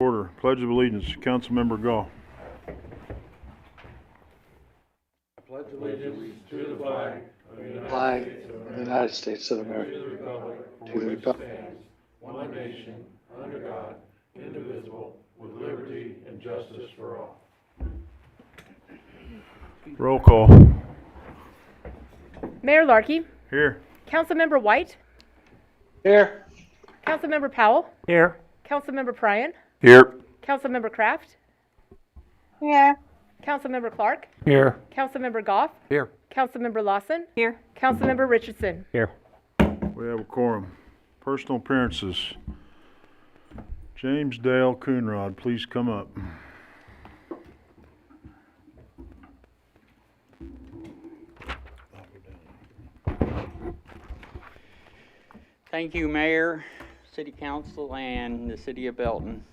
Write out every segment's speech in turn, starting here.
Order. Pledge of Allegiance. Councilmember Gall. I pledge allegiance to the flag of the United States of America, the republic to for the which it republic stands, one nation, under God, indivisible, with liberty and justice for all. Roll call. Mayor Larkey, Here. Councilmember White, Here. Councilmember Powell, Here. Councilmember Pryan, Here. Councilmember Kraft, Here. Councilmember Clark, Here. Councilmember Goff, Here. Councilmember Lawson, Here. Councilmember Richardson. Here. We have a quorum. Personal appearances. James Dale Coonrod, please come up. Thank you, Mayor, City Council, and the City of Belton.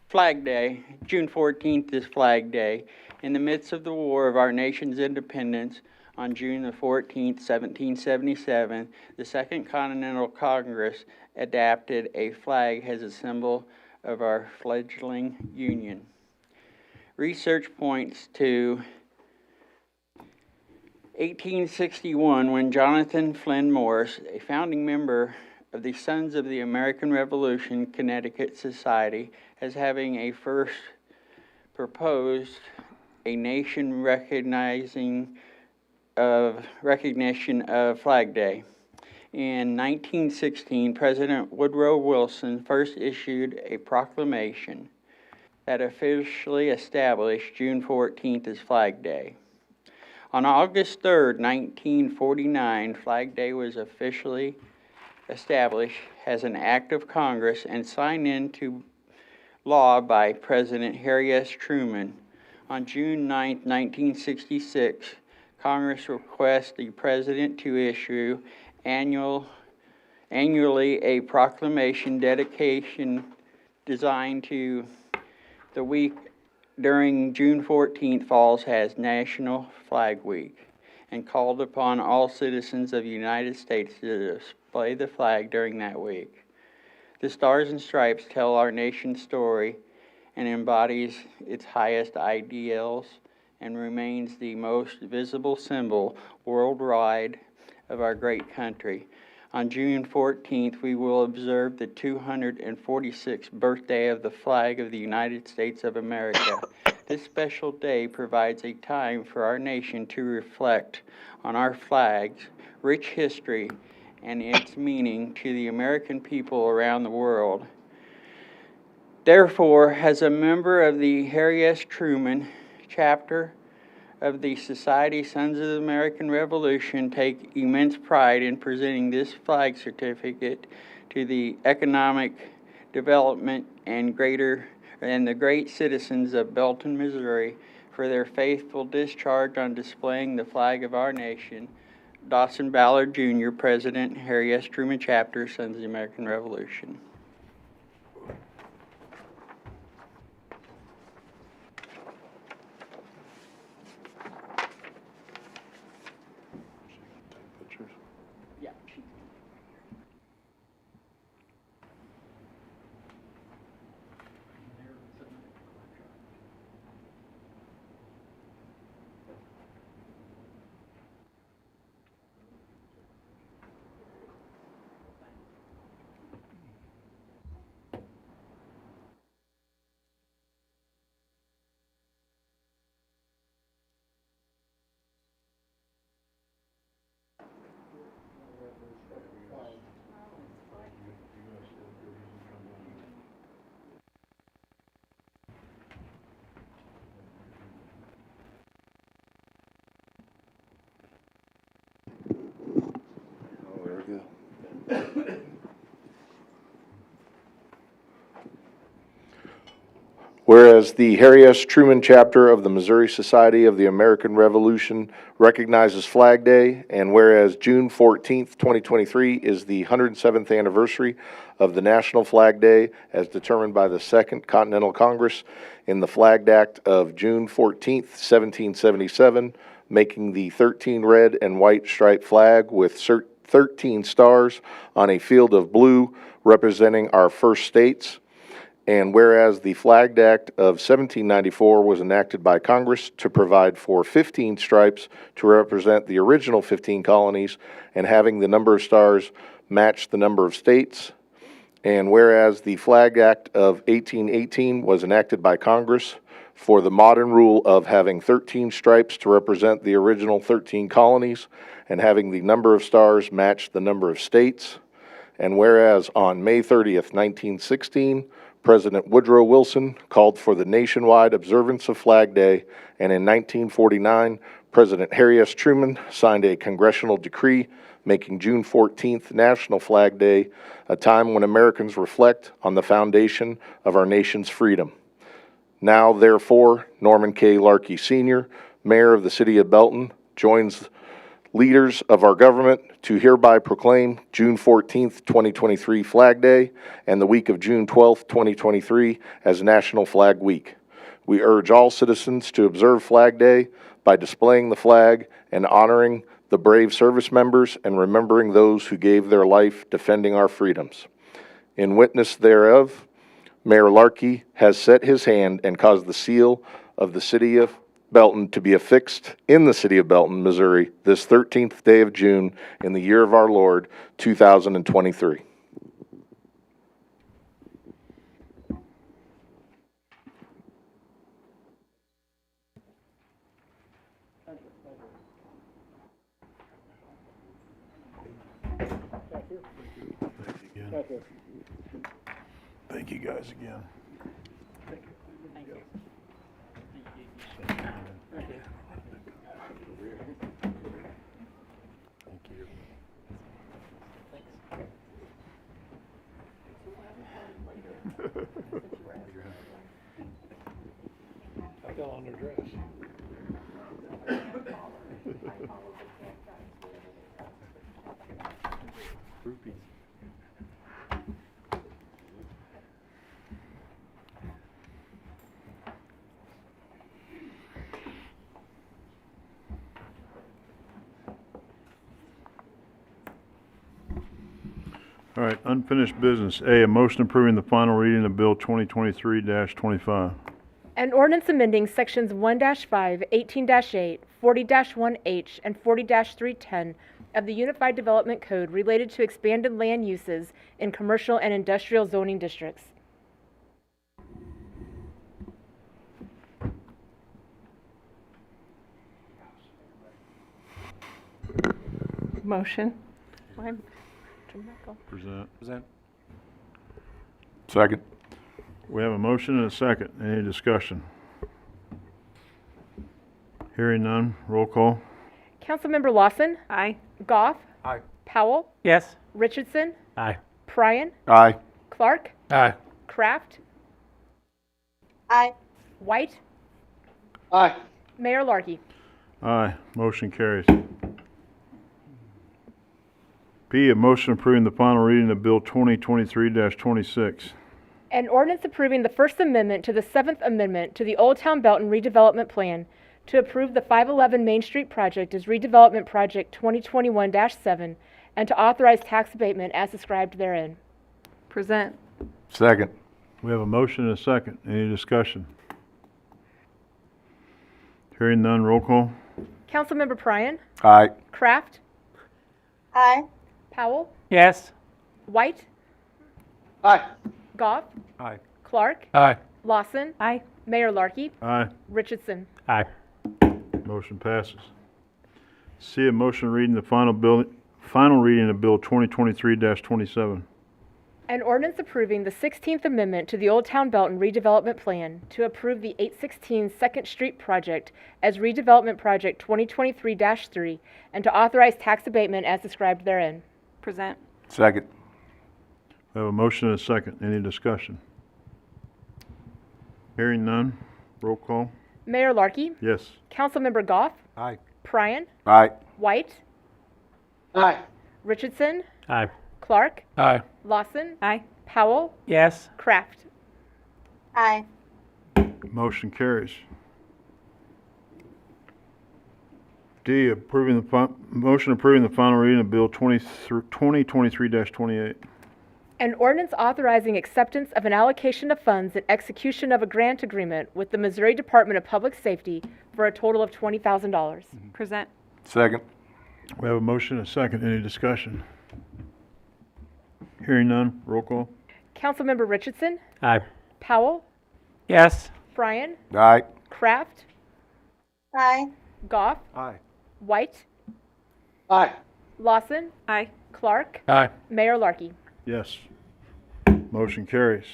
Flag Day, June 14th is Flag Day. In the midst of the war of our nation's independence, on June the 14th, 1777, the Second Continental Congress adopted a flag as a symbol of our fledgling Union. Research points to 1861, when Jonathan Flynn Morris, a founding member of the Sons of the American Revolution Connecticut Society, as having a first proposed a nation recognition of Flag Day. In 1916, President Woodrow Wilson first issued a proclamation that officially established June 14th as Flag Day. On August 3rd, 1949, Flag Day was officially established as an act of Congress and signed into law by President Harry S. Truman. On June 9, 1966, Congress requests the President to issue annually a proclamation dedication designed to the week during June 14th falls as National Flag Week, and called upon all citizens of the United States to display the flag during that week. The Stars and Stripes tell our nation's story and embodies its highest ideals and remains the most visible symbol worldwide of our great country. On June 14th, we will observe the 246th birthday of the flag of the United States of America. This special day provides a time for our nation to reflect on our flag's rich history and its meaning to the American people around the world. Therefore, as a member of the Harry S. Truman chapter of the Society Sons of the American Revolution, take immense pride in presenting this flag certificate to the economic development and the great citizens of Belton, Missouri, for their faithful discharge on displaying the flag of our nation. Dawson Ballard Jr., President, Harry S. Truman Chapter, Sons of the American Revolution. Yeah. Whereas the Harry S. Truman chapter of the Missouri Society of the American Revolution recognizes Flag Day, and whereas June 14th, 2023 is the 107th anniversary of the National Flag Day as determined by the Second Continental Congress in the Flag Act of June 14th, 1777, making the 13 red and white striped flag with 13 stars on a field of blue representing our first states. And whereas the Flag Act of 1794 was enacted by Congress to provide for 15 stripes to represent the original 15 colonies and having the number of stars match the number of states. And whereas the Flag Act of 1818 was enacted by Congress for the modern rule of having 13 stripes to represent the original 13 colonies and having the number of stars match the number of states. And whereas on May 30th, 1916, President Woodrow Wilson called for the nationwide observance of Flag Day, and in 1949, President Harry S. Truman signed a congressional decree making June 14th National Flag Day, a time when Americans reflect on the foundation of our nation's freedom. Now, therefore, Norman K. Larkey Sr., Mayor of the City of Belton, joins leaders of our government to hereby proclaim June 14th, 2023 Flag Day and the week of June 12th, 2023 as National Flag Week. We urge all citizens to observe Flag Day by displaying the flag and honoring the brave service members and remembering those who gave their life defending our freedoms. In witness thereof, Mayor Larkey has set his hand and caused the seal of the City of Belton to be affixed in the City of Belton, Missouri, this 13th day of June in the year of our Lord, 2023. Thank you guys again. Thank you. I fell on their dress. All right, unfinished business. A motion approving the final reading of Bill 2023-25. An ordinance amending sections 1-5, 18-8, 40-1H, and 40-310 of the Unified Development Code related to expanded land uses in commercial and industrial zoning districts. Motion. Present. Second. We have a motion and a second. Any discussion? Hearing none, roll call. Councilmember Lawson, Aye. Goff, Aye. Powell, Yes. Richardson, Aye. Pryan, Aye. Clark, Aye. Kraft, Aye. White, Aye. Mayor Larkey. Aye, motion carries. P, a motion approving the final reading of Bill 2023-26. An ordinance approving the First Amendment to the Seventh Amendment to the Old Town Belton redevelopment plan to approve the 511 Main Street project as redevelopment project 2021-7 and to authorize tax abatement as described therein. Present. Second. We have a motion and a second. Any discussion? Hearing none, roll call. Councilmember Pryan, Aye. Kraft, Aye. Powell, Yes. White, Aye. Goff, Aye. Clark, Aye. Lawson, Aye. Mayor Larkey, Aye, Richardson. Aye. motion passes. C, a motion reading the final reading of Bill 2023-27. An ordinance approving the 16th Amendment to the Old Town Belton redevelopment plan to approve the 816 Second Street project as redevelopment project 2023-3 and to authorize tax abatement as described therein. Present. Second. We have a motion and a second. Any discussion? Hearing none, roll call. Mayor Larkey, Yes. Councilmember Goff, Aye. Pryan, Aye. White, Aye. Richardson, Aye. Clark, Aye. Lawson, Aye. Powell, Yes. Kraft. Aye. Motion carries. D, motion approving the final reading of Bill 2023-28. An ordinance authorizing acceptance of an allocation of funds and execution of a grant agreement with the Missouri Department of Public Safety for a total of $20,000. Present. Second. We have a motion and a second. Any discussion? Hearing none, roll call. Councilmember Richardson, Aye. Powell, Yes. Bryan, Aye. Kraft, Aye. Goff, Aye. White, Aye. Lawson, Aye. Clark, Aye. Mayor Larkey. Yes. Motion carries.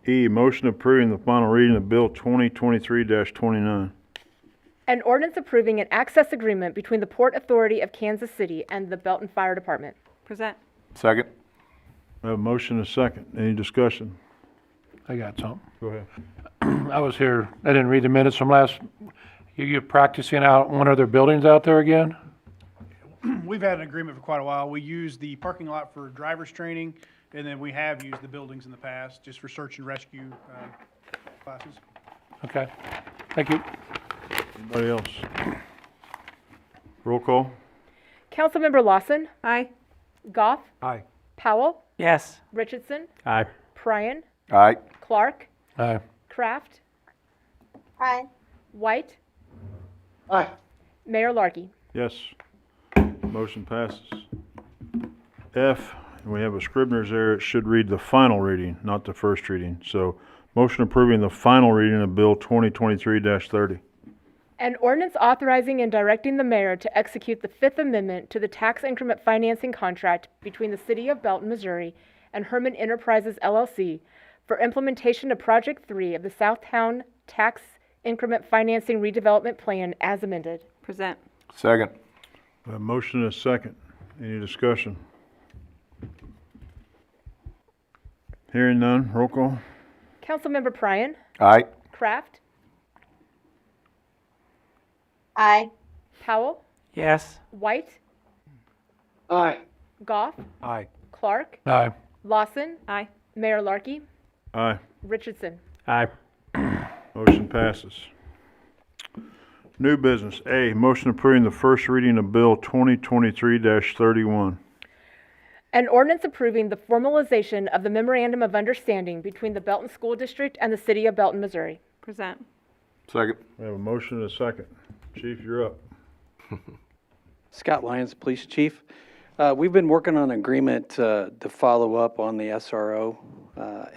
E, motion approving the final reading of Bill 2023-29. An ordinance approving an access agreement between the Port Authority of Kansas City and the Belton Fire Department. Present. Second. We have a motion and a second. Any discussion? I got something. Go ahead. I was here, I didn't read the minutes from last, you practicing out one of their buildings out there again? We've had an agreement for quite a while. We use the parking lot for driver's training, and then we have used the buildings in the past just for search and rescue classes. Okay, thank you. Anybody else? Roll call. Councilmember Lawson, Aye. Goff, Aye. Powell, Yes. Richardson, Aye. Bryan, Aye. Clark, Aye. Kraft, Aye. White, Aye. Mayor Larkey. Yes. Motion passes. F, and we have a Scribner's error. It should read the final reading, not the first reading. So, motion approving the final reading of Bill 2023-30. An ordinance authorizing and directing the mayor to execute the Fifth Amendment to the tax increment financing contract between the City of Belton, Missouri and Herman Enterprises, LLC for implementation of Project 3 of the Southtown Tax Increment Financing Redevelopment Plan as amended. Present. Second. A motion and a second. Any discussion? Hearing none, roll call. Councilmember Bryan, Aye. Kraft, Aye. Powell, Yes. White, Aye. Goff, Aye. Clark, Aye. Lawson, Aye. Mayor Larkey, Aye. Richardson. Aye. Motion passes. New business. A, motion approving the first reading of Bill 2023-31. An ordinance approving the formalization of the Memorandum of Understanding between the Belton School District and the City of Belton, Missouri. Present. Second. We have a motion and a second. Chief, you're up. Scott Lyons, Police Chief. We've been working on an agreement to follow up on the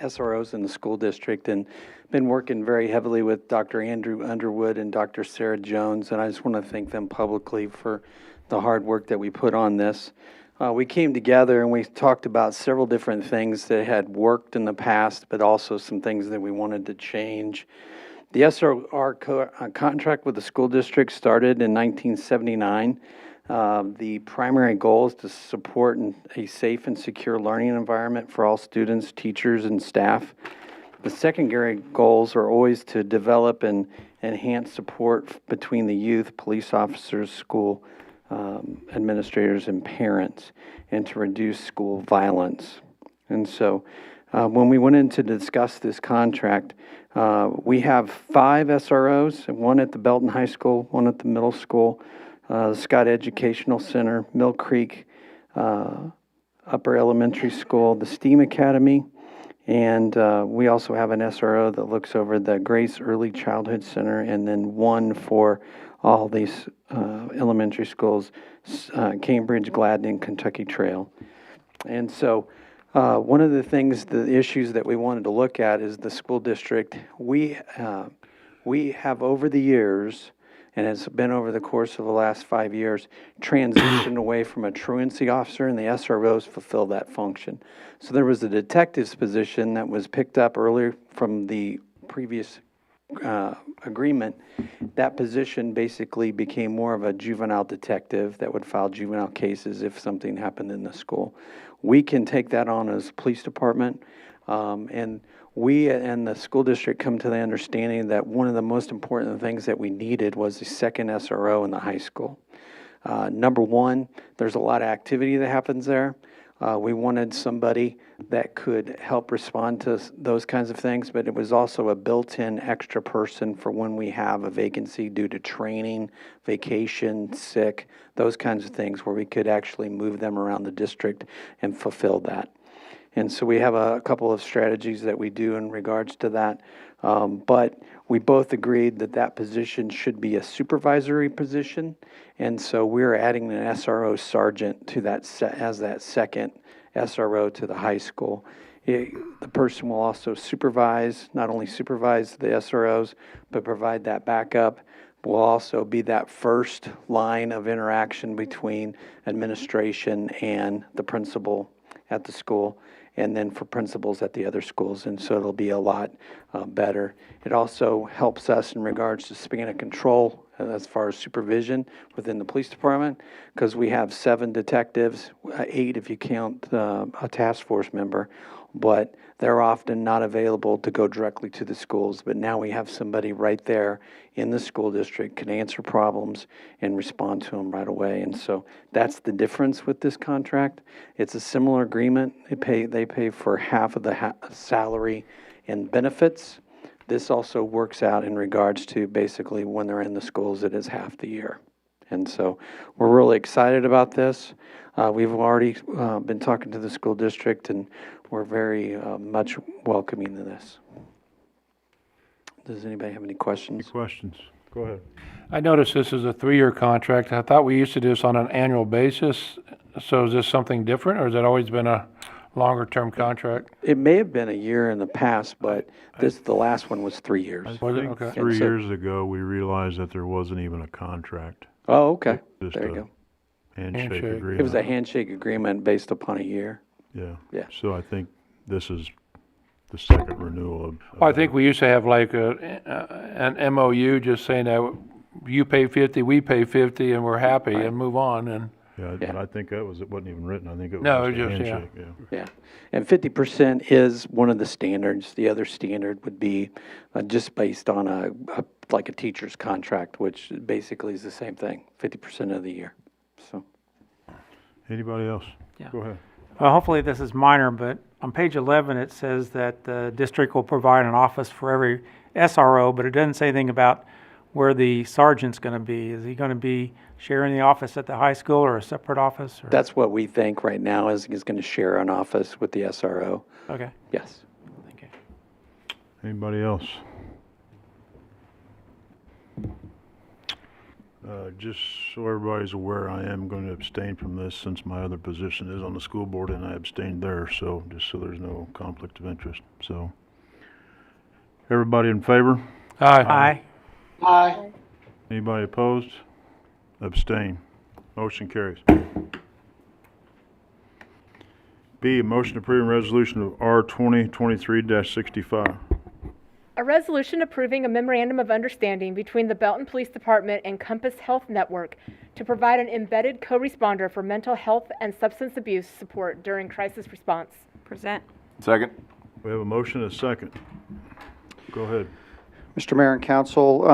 SROs in the school district, and been working very heavily with Dr. Andrew Underwood and Dr. Sarah Jones, and I just want to thank them publicly for the hard work that we put on this. We came together and we talked about several different things that had worked in the past, but also some things that we wanted to change. The SRO contract with the school district started in 1979. The primary goal is to support a safe and secure learning environment for all students, teachers, and staff. The secondary goals are always to develop and enhance support between the youth, police officers, school administrators, and parents, and to reduce school violence. And so when we went in to discuss this contract, we have 5 SROs, one at the Belton High School, one at the middle school, the Scott Educational Center, Mill Creek Upper Elementary School, the STEAM Academy, and we also have an SRO that looks over the Grace Early Childhood Center, and then one for all these elementary schools, Cambridge, Gladden, and Kentucky Trail. And so one of the things, the issues that we wanted to look at is the school district. We have over the years, and it's been over the course of the last 5 years, transitioned away from a truancy officer, and the SROs fulfill that function. So there was a detective's position that was picked up earlier from the previous agreement. That position basically became more of a juvenile detective that would file juvenile cases if something happened in the school. We can take that on as police department, and we and the school district come to the understanding that one of the most important things that we needed was the second SRO in the high school. Number one, there's a lot of activity that happens there. We wanted somebody that could help respond to those kinds of things, but it was also a built-in extra person for when we have a vacancy due to training, vacation, sick, those kinds of things where we could actually move them around the district and fulfill that. And so we have a couple of strategies that we do in regards to that. But we both agreed that that position should be a supervisory position. And so we're adding an SRO sergeant to that as that second SRO to the high school. The person will also supervise, not only supervise the SROs, but provide that backup. Will also be that first line of interaction between administration and the principal at the school, and then for principals at the other schools. And so it'll be a lot better. It also helps us in regards to span of control as far as supervision within the police department, because we have 7 detectives, 8 if you count a task force member, but they're often not available to go directly to the schools. But now we have somebody right there in the school district, can answer problems and respond to them right away. And so that's the difference with this contract. It's a similar agreement. They pay for half of the salary and benefits. This also works out in regards to basically when they're in the schools, it is half the year. And so we're really excited about this. We've already been talking to the school district, and we're very much welcoming to this. Does anybody have any questions? Any questions? Go ahead. I noticed this is a 3-year contract. I thought we used to do this on an annual basis. So is this something different, or has it always been a longer-term contract? It may have been a year in the past, but the last one was 3 years. I Was it? think Okay. 3 years ago, we realized that there wasn't even a contract. Oh, okay. Just There you a go. handshake Handshake. agreement. It was a handshake agreement based upon a year. Yeah. Yeah. So I think this is the second renewal of. Well, I think we used to have like an MOU just saying that you pay 50, we pay 50, and we're happy and move on. And Yeah, Yeah. but I think it wasn't even written. I think it was No, just a it just- yeah. handshake, yeah. Yeah, and 50% is one of the standards. The other standard would be just based on like a teacher's contract, which basically is the same thing, 50% of the year, so. Anybody else? Yeah. Go ahead. Well, hopefully this is minor, but on page 11, it says that the district will provide an office for every SRO, but it doesn't say anything about where the sergeant's going to be. Is he going to be sharing the office at the high school or a separate office? Or? That's what we think right now is going to share an office with the SRO, Okay, yes. thank you. Anybody else? Just so everybody's aware, I am going to abstain from this since my other position is on the school board and I abstained there, so just so there's no conflict of interest. So, everybody in favor? Aye. Aye. Anybody opposed? Abstain. Motion carries. B, motion approving resolution of R 2023-65. A resolution approving a memorandum of understanding between the Belton Police Department and Compass Health Network to provide an embedded co-responder for mental health and substance abuse support during crisis response. Present. Second. We have a motion and a second. Go ahead. Mr. Mayor and Council,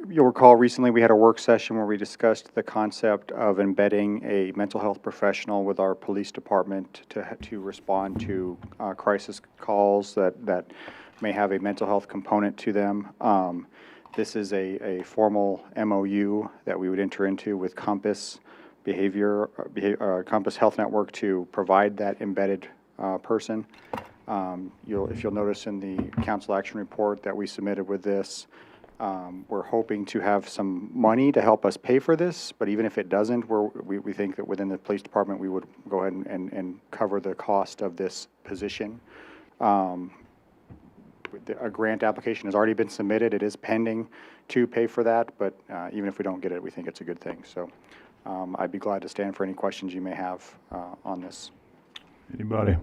you'll recall recently we had a work session where we discussed the concept of embedding a mental health professional with our police department to respond to crisis calls that may have a mental health component to them. This is a formal MOU that we would enter into with Compass Compass Health Network to provide that embedded person. If you'll notice in the council action report that we submitted with this, we're hoping to have some money to help us pay for this, but even if it doesn't, we think that within the police department, we would go ahead and cover the cost of this position. A grant application has already been submitted. It is pending to pay for that, but even if we don't get it, we think it's a good thing. So I'd be glad to stand for any questions you may have on this. Anybody?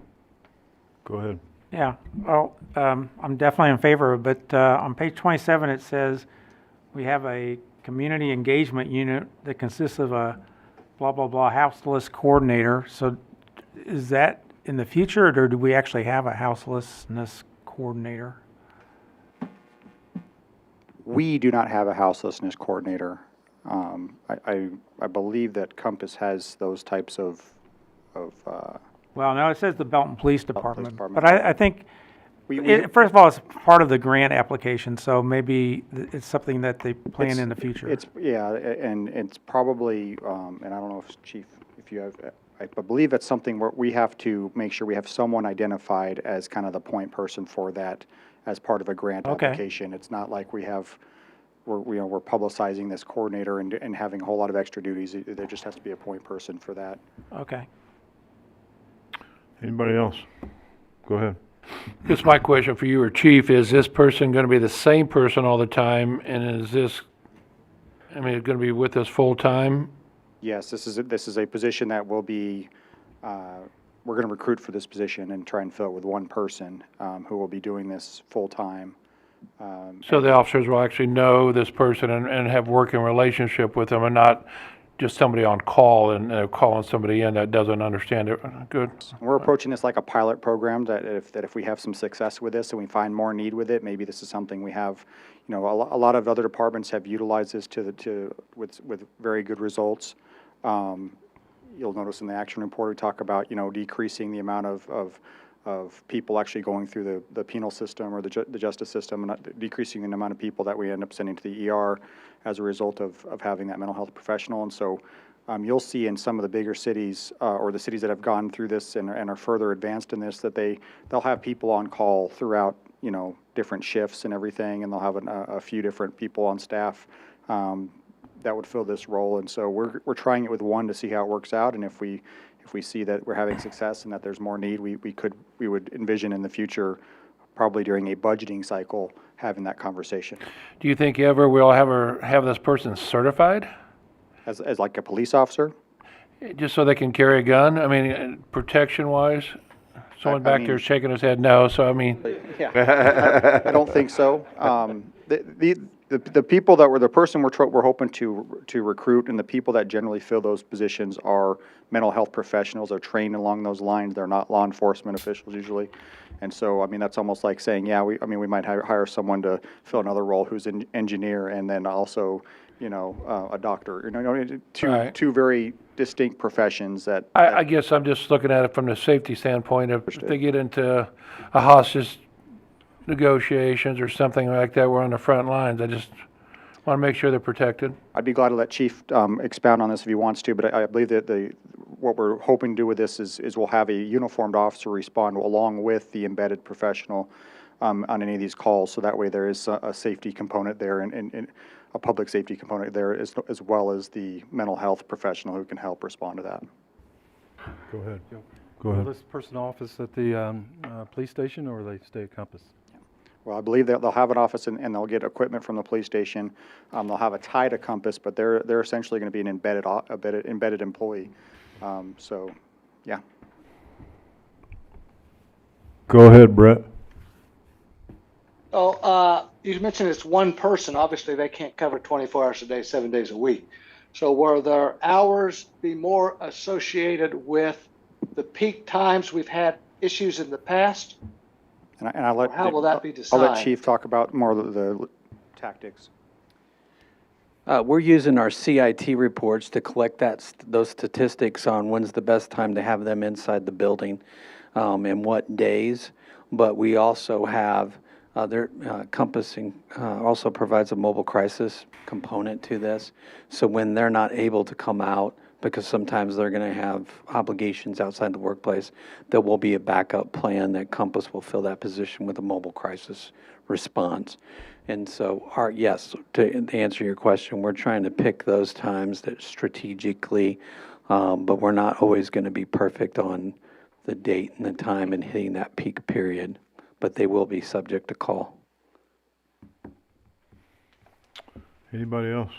Go ahead. Yeah, well, I'm definitely in favor, but on page 27, it says we have a community engagement unit that consists of a blah, blah, blah houseless coordinator. So is that in the future, or do we actually have a houselessness coordinator? We do not have a houselessness coordinator. I believe that Compass has those types of Well, no, it says the Belton Police Department. Department. But I think, first of all, it's part of the grant application, so maybe it's something that they plan in the future. Yeah, and it's probably, and I don't know if Chief, if you have I believe it's something where we have to make sure we have someone identified as kind of the point person for that as part of a grant Okay. application. It's not like we're publicizing this coordinator and having a whole lot of extra duties. There just has to be a point person for that. Okay. Anybody else? Go ahead. This my question for you or Chief, is this person gonna be the same person all the time? And is this, gonna be with us full-time? Yes, this is a position that will be, we're going to recruit for this position and try and fill it with one person who will be doing this full-time. So the officers will actually know this person and have working relationship with them and not just somebody on call and calling somebody in that doesn't understand it. Good. We're approaching this like a pilot program, that if we have some success with this and we find more need with it, maybe this is something we have, a lot of other departments have utilized this with very good results. You'll notice in the action report, we talk about, decreasing the amount of people actually going through the penal system or the justice system, and decreasing the amount of people that we end up sending to the ER as a result of having that mental health professional. And so you'll see in some of the bigger cities or the cities that have gone through this and are further advanced in this, that they'll have people on call throughout, different shifts and everything, and they'll have a few different people on staff that would fill this role. And so we're trying it with one to see how it works out, and if we see that we're having success and that there's more need, we would envision in the future, probably during a budgeting cycle, having that conversation. Do you think ever we'll have this person certified? As like a police officer? Just so they can carry a gun? Protection-wise? Someone back there is shaking his head no, so Yeah, I don't think so. The people that the person we're hoping to recruit, and the people that generally fill those positions are mental health professionals. They're trained along those lines. They're not law enforcement officials usually. And so, that's almost like saying, yeah, we might hire someone to fill another role who's an engineer and then also, a doctor. Right. Two very distinct professions that. I guess I'm just looking at it from the safety standpoint. If they get into a hostage negotiations or something like that, we're on the front lines. I just want to make sure they're protected. I'd be glad to let Chief expound on this if he wants to, but I believe that what we're hoping to do with this is we'll have a uniformed officer respond along with the embedded professional on any of these calls, so that way there is a safety component there and a public safety component there as well as the mental health professional who can help respond to that. Go ahead. Go Will ahead. this person office at the police station, or will they stay at Compass? Well, I believe that they'll have an office and they'll get equipment from the police station. They'll have a tie to Compass, but they're essentially going to be an embedded employee. So, yeah. Go ahead, Brett. Oh, you mentioned it's one person. Obviously, they can't cover 24 hours a day, 7 days a week. So will their hours be more associated with the peak times we've had issues in the past? And I'll let, How will that be I'll decided? let Chief talk about more of the tactics. We're using our CIT reports to collect those statistics on when's the best time to have them inside the building, and what days. But we also have Compassing also provides a mobile crisis component to this. So when they're not able to come out, because sometimes they're going to have obligations outside the workplace, there will be a backup plan that Compass will fill that position with a mobile crisis response. And so, yes, to answer your question, we're trying to pick those times that strategically, but we're not always going to be perfect on the date and the time and hitting that peak period, but they will be subject to call. Anybody else?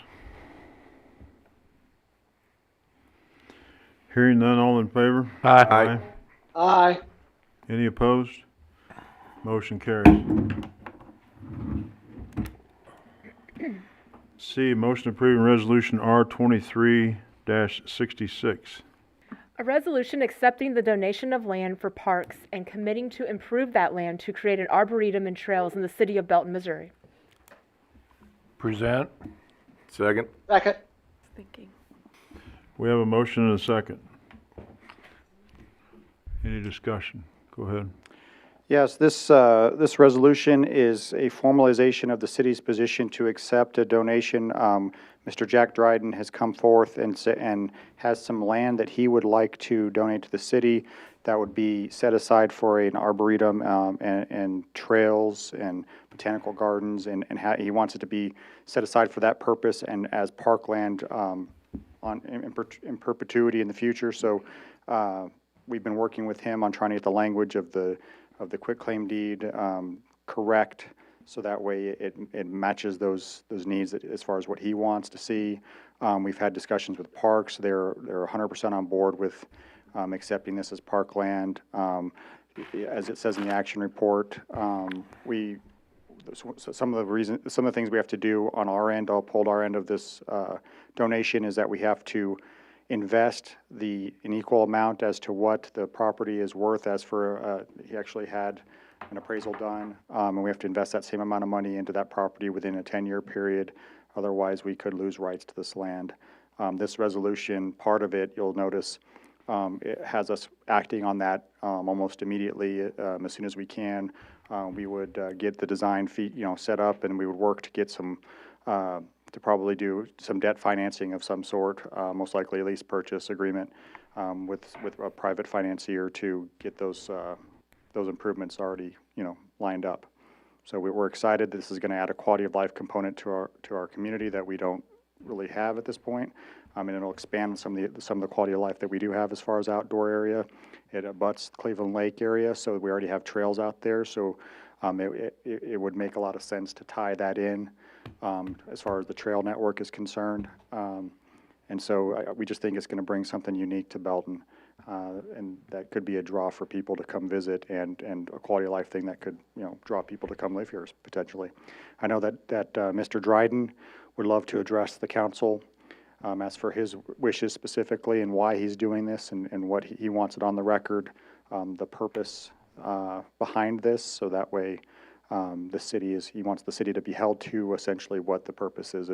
Hearing none, all in favor? Aye. Aye. Any opposed? Motion carries. C, motion approving resolution R23-66. A resolution accepting the donation of land for parks and committing to improve that land to create an arboretum and trails in the city of Belton, Missouri. Present. Second. Second. We have a motion and a second. Any discussion? Go ahead. Yes, this resolution is a formalization of the city's position to accept a donation. Mr. Jack Dryden has come forth and has some land that he would like to donate to the city that would be set aside for an arboretum and trails and botanical gardens, and he wants it to be set aside for that purpose and as parkland in perpetuity in the future. So we've been working with him on trying to get the language of the quitclaim deed correct, so that way it matches those needs as far as what he wants to see. We've had discussions with parks. They're 100% on board with accepting this as parkland. As it says in the action report, some of the things we have to do on our end, I'll uphold our end of this donation, is that we have to invest an equal amount as to what the property is worth. As for, he actually had an appraisal done, and we have to invest that same amount of money into that property within a 10-year period. Otherwise, we could lose rights to this land. This resolution, part of it, you'll notice, it has us acting on that almost immediately. As soon as we can, we would get the design set up, and we would work to get some to probably do some debt financing of some sort, most likely a lease purchase agreement with a private financier to get those improvements already lined up. So we're excited. This is going to add a quality of life component to our community that we don't really have at this point. And it'll expand some of the quality of life that we do have as far as outdoor area. It abuts Cleveland Lake area, so we already have trails out there. So it would make a lot of sense to tie that in as far as the trail network is concerned. And so we just think it's going to bring something unique to Belton, and that could be a draw for people to come visit, and a quality of life thing that could draw people to come live here potentially. I know that Mr. Dryden would love to address the council as for his wishes specifically and why he's doing this and what he wants it on the record, the purpose behind this, so that way he wants the city to be held to essentially what the purpose is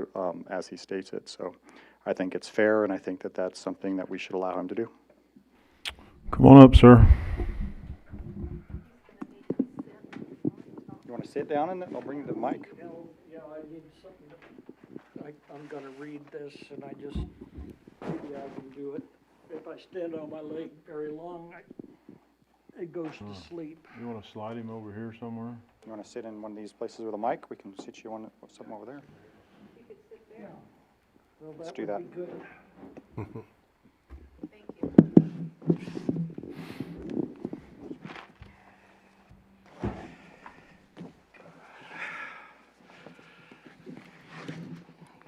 as he states it. So I think it's fair, and I think that that's something that we should allow him to do. Come on up, sir. You want to sit down and then I'll bring you the mic. Yeah, I need something. I'm gonna read this, and maybe I can do it. If I stand on my leg very long, it goes to sleep. You want to slide him over here somewhere? You want to sit in one of these places with a mic? We can sit you on something over there. Yeah. Well, Let's do that. would be good.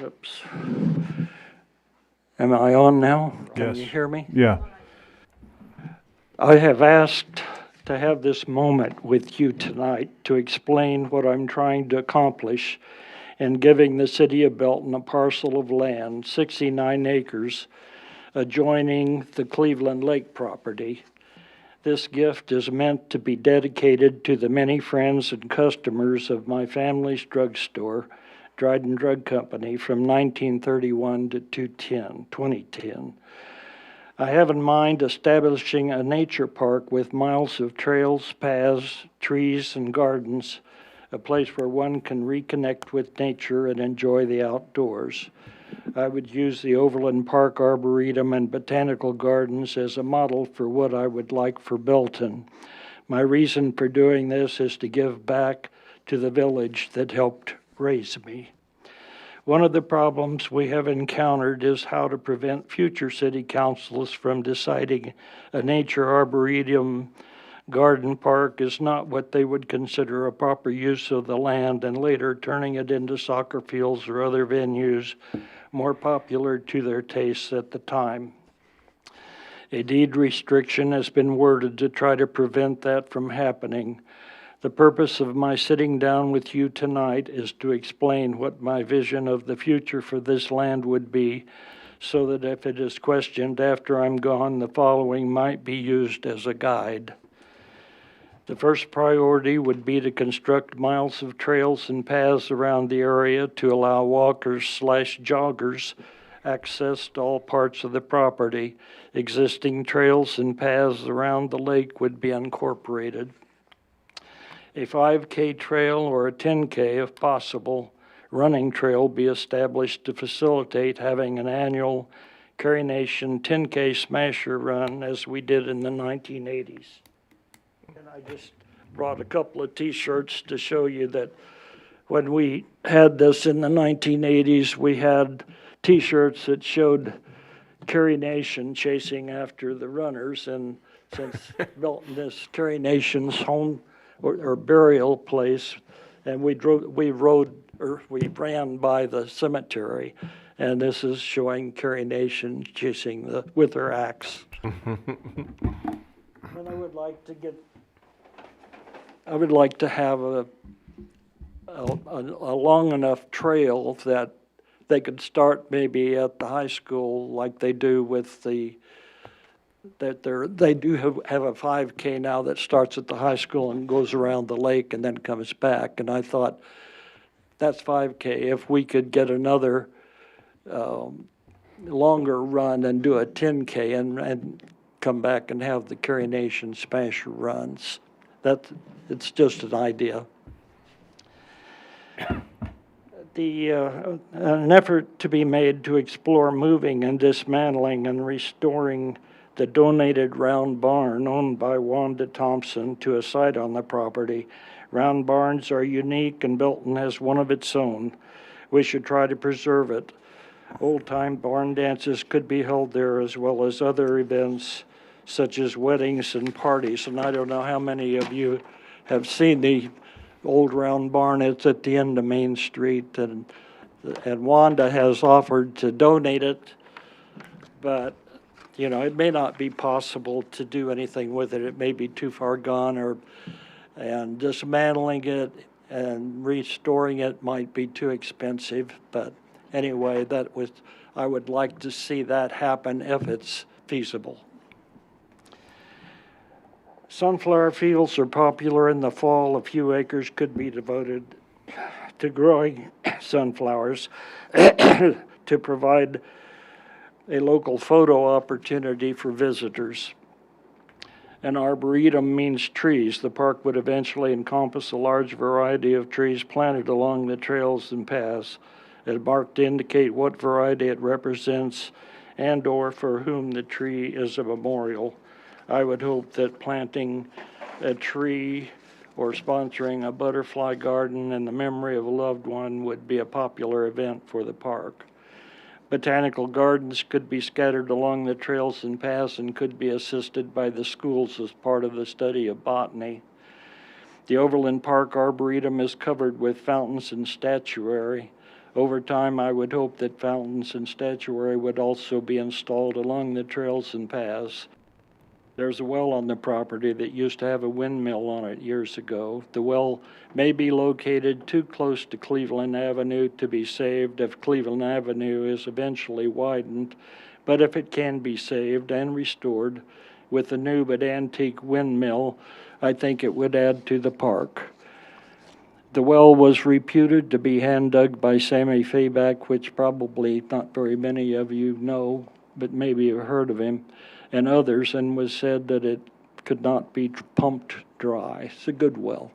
Oops. Am I on now? Can you Yes. hear me? Yeah. I have asked to have this moment with you tonight to explain what I'm trying to accomplish in giving the city of Belton a parcel of land, 69 acres, adjoining the Cleveland Lake property. This gift is meant to be dedicated to the many friends and customers of my family's drugstore, Dryden Drug Company, from 1931 to 2010. I have in mind establishing a nature park with miles of trails, paths, trees, and gardens, a place where one can reconnect with nature and enjoy the outdoors. I would use the Overland Park Arboretum and Botanical Gardens as a model for what I would like for Belton. My reason for doing this is to give back to the village that helped raise me. One of the problems we have encountered is how to prevent future city councils from deciding a nature arboretum garden park is not what they would consider a proper use of the land, and later turning it into soccer fields or other venues more popular to their tastes at the time. A deed restriction has been worded to try to prevent that from happening. The purpose of my sitting down with you tonight is to explain what my vision of the future for this land would be, so that if it is questioned after I'm gone, the following might be used as a guide. The first priority would be to construct miles of trails and paths around the area to allow walkers/joggers access to all parts of the property. Existing trails and paths around the lake would be incorporated. A 5K trail or a 10K, if possible, running trail be established to facilitate having an annual Carry Nation 10K Smasher Run as we did in the 1980s. And I just brought a couple of T-shirts to show you that when we had this in the 1980s, we had T-shirts that showed Carry Nation chasing after the runners. And since Belton is Carry Nation's home or burial place, and we ran by the cemetery, and this is showing Carry Nation chasing with their axe. And I would like to have a long enough trail that they could start maybe at the high school like they do with they do have a 5K now that starts at the high school and goes around the lake and then comes back. And I thought, that's 5K. If we could get another longer run and do a 10K and come back and have the Carry Nation Smasher runs. It's just an idea. An effort to be made to explore moving and dismantling and restoring the donated round barn owned by Wanda Thompson to a site on the property. Round barns are unique and Belton has one of its own. We should try to preserve it. Old-time barn dances could be held there as well as other events such as weddings and parties. And I don't know how many of you have seen the old round barn. It's at the end of Main Street, and Wanda has offered to donate it, but it may not be possible to do anything with it. It may be too far gone, and dismantling it and restoring it might be too expensive. But anyway, I would like to see that happen if it's feasible. Sunflower fields are popular in the fall. A few acres could be devoted to growing sunflowers to provide a local photo opportunity for visitors. An arboretum means trees. The park would eventually encompass a large variety of trees planted along the trails and paths. It marked to indicate what variety it represents and/or for whom the tree is a memorial. I would hope that planting a tree or sponsoring a butterfly garden in the memory of a loved one would be a popular event for the park. Botanical gardens could be scattered along the trails and paths and could be assisted by the schools as part of the study of botany. The Overland Park Arboretum is covered with fountains and statuary. Over time, I would hope that fountains and statuary would also be installed along the trails and paths. There's a well on the property that used to have a windmill on it years ago. The well may be located too close to Cleveland Avenue to be saved if Cleveland Avenue is eventually widened, but if it can be saved and restored with a new but antique windmill, I think it would add to the park. The well was reputed to be hand-dug by Sammy Fayback, which probably not very many of you know, but maybe you've heard of him, and others, and was said that it could not be pumped dry. It's a good well.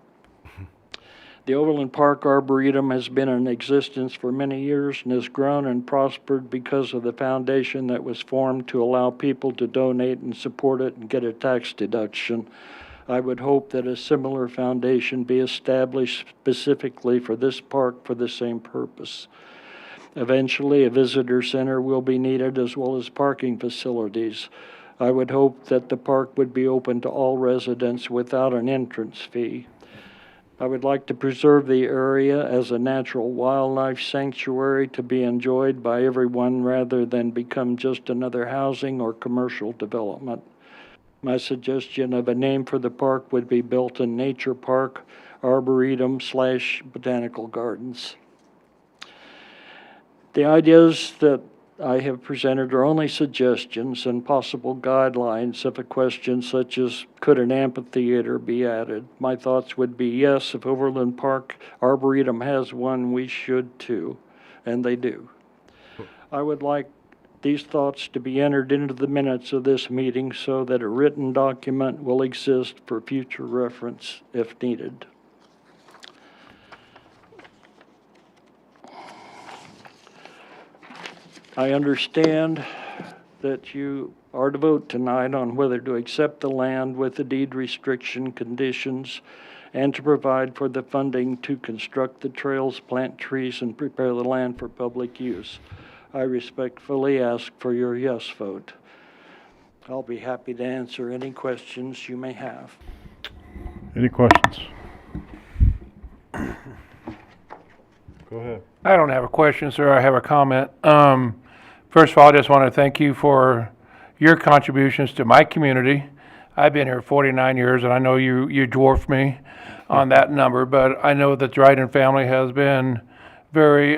The Overland Park Arboretum has been in existence for many years and has grown and prospered because of the foundation that was formed to allow people to donate and support it and get a tax deduction. I would hope that a similar foundation be established specifically for this park for the same purpose. Eventually, a visitor center will be needed as well as parking facilities. I would hope that the park would be open to all residents without an entrance fee. I would like to preserve the area as a natural wildlife sanctuary to be enjoyed by everyone rather than become just another housing or commercial development. My suggestion of a name for the park would be Belton Nature Park, Arboretum/Botanical Gardens. The ideas that I have presented are only suggestions and possible guidelines of a question such as, could an amphitheater be added? My thoughts would be yes, if Overland Park Arboretum has one, we should too, and they do. I would like these thoughts to be entered into the minutes of this meeting so that a written document will exist for future reference if needed. I understand that you are to vote tonight on whether to accept the land with the deed restriction conditions and to provide for the funding to construct the trails, plant trees, and prepare the land for public use. I respectfully ask for your yes vote. I'll be happy to answer any questions you may have. Any questions? Go ahead. I don't have a question, sir. I have a comment. First of all, I just want to thank you for your contributions to my community. I've been here 49 years, and I know you dwarf me on that number, but I know that the Dryden family has been very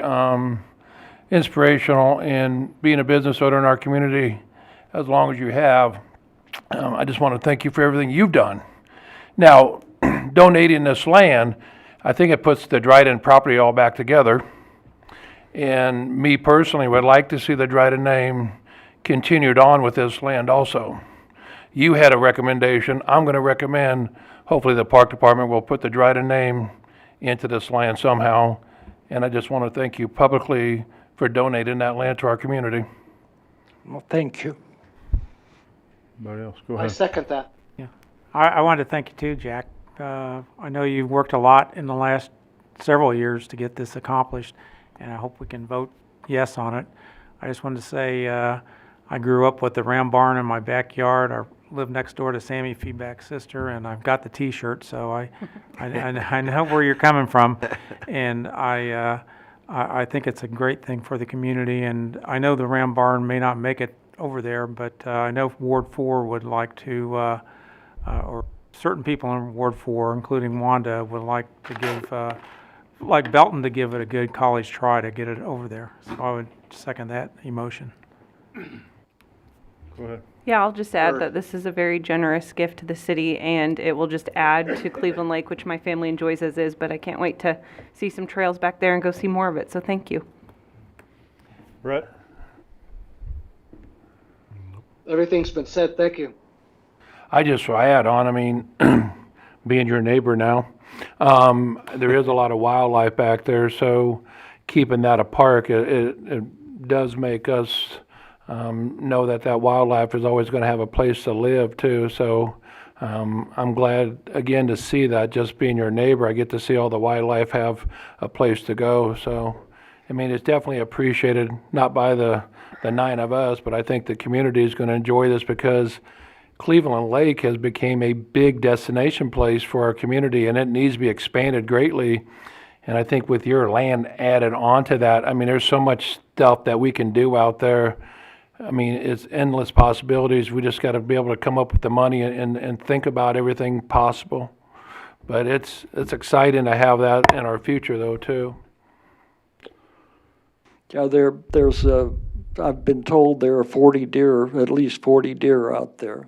inspirational in being a business owner in our community as long as you have. I just want to thank you for everything you've done. Now, donating this land, I think it puts the Dryden property all back together. And me personally would like to see the Dryden name continued on with this land also. You had a recommendation. I'm going to recommend, hopefully the park department will put the Dryden name into this land somehow. And I just want to thank you publicly for donating that land to our community. Well, thank you. Anybody else? Go I ahead. second that. I wanted to thank you too, Jack. I know you've worked a lot in the last several years to get this accomplished, and I hope we can vote yes on it. I just wanted to say I grew up with the Ram barn in my backyard. I live next door to Sammy Feedback's sister, and I've got the T-shirt, so I know where you're coming from, and I think it's a great thing for the community. And I know the Ram barn may not make it over there, but I know Ward 4 would like to, or certain people in Ward 4, including Wanda, would like to give, like Belton to give it a good college try to get it over there. So I would second that emotion. Go ahead. Yeah, I'll just add that this is a very generous gift to the city, and it will just add to Cleveland Lake, which my family enjoys as is, but I can't wait to see some trails back there and go see more of it, so thank you. Brett? Everything's been said. Thank you. I add on, I mean, being your neighbor now, there is a lot of wildlife back there, so keeping that a park, it does make us know that wildlife is always going to have a place to live too. So I'm glad again to see that. Just being your neighbor, I get to see all the wildlife have a place to go. So I mean, it's definitely appreciated, not by the 9 of us, but I think the community is going to enjoy this because Cleveland Lake has become a big destination place for our community, and it needs to be expanded greatly. And I think with your land added onto that, I mean, there's so much stuff that we can do out there. I mean, it's endless possibilities. We just got to be able to come up with the money and think about everything possible. But it's exciting to have that in our future, though, too. Yeah, I've been told there are 40 deer, at least 40 deer out there.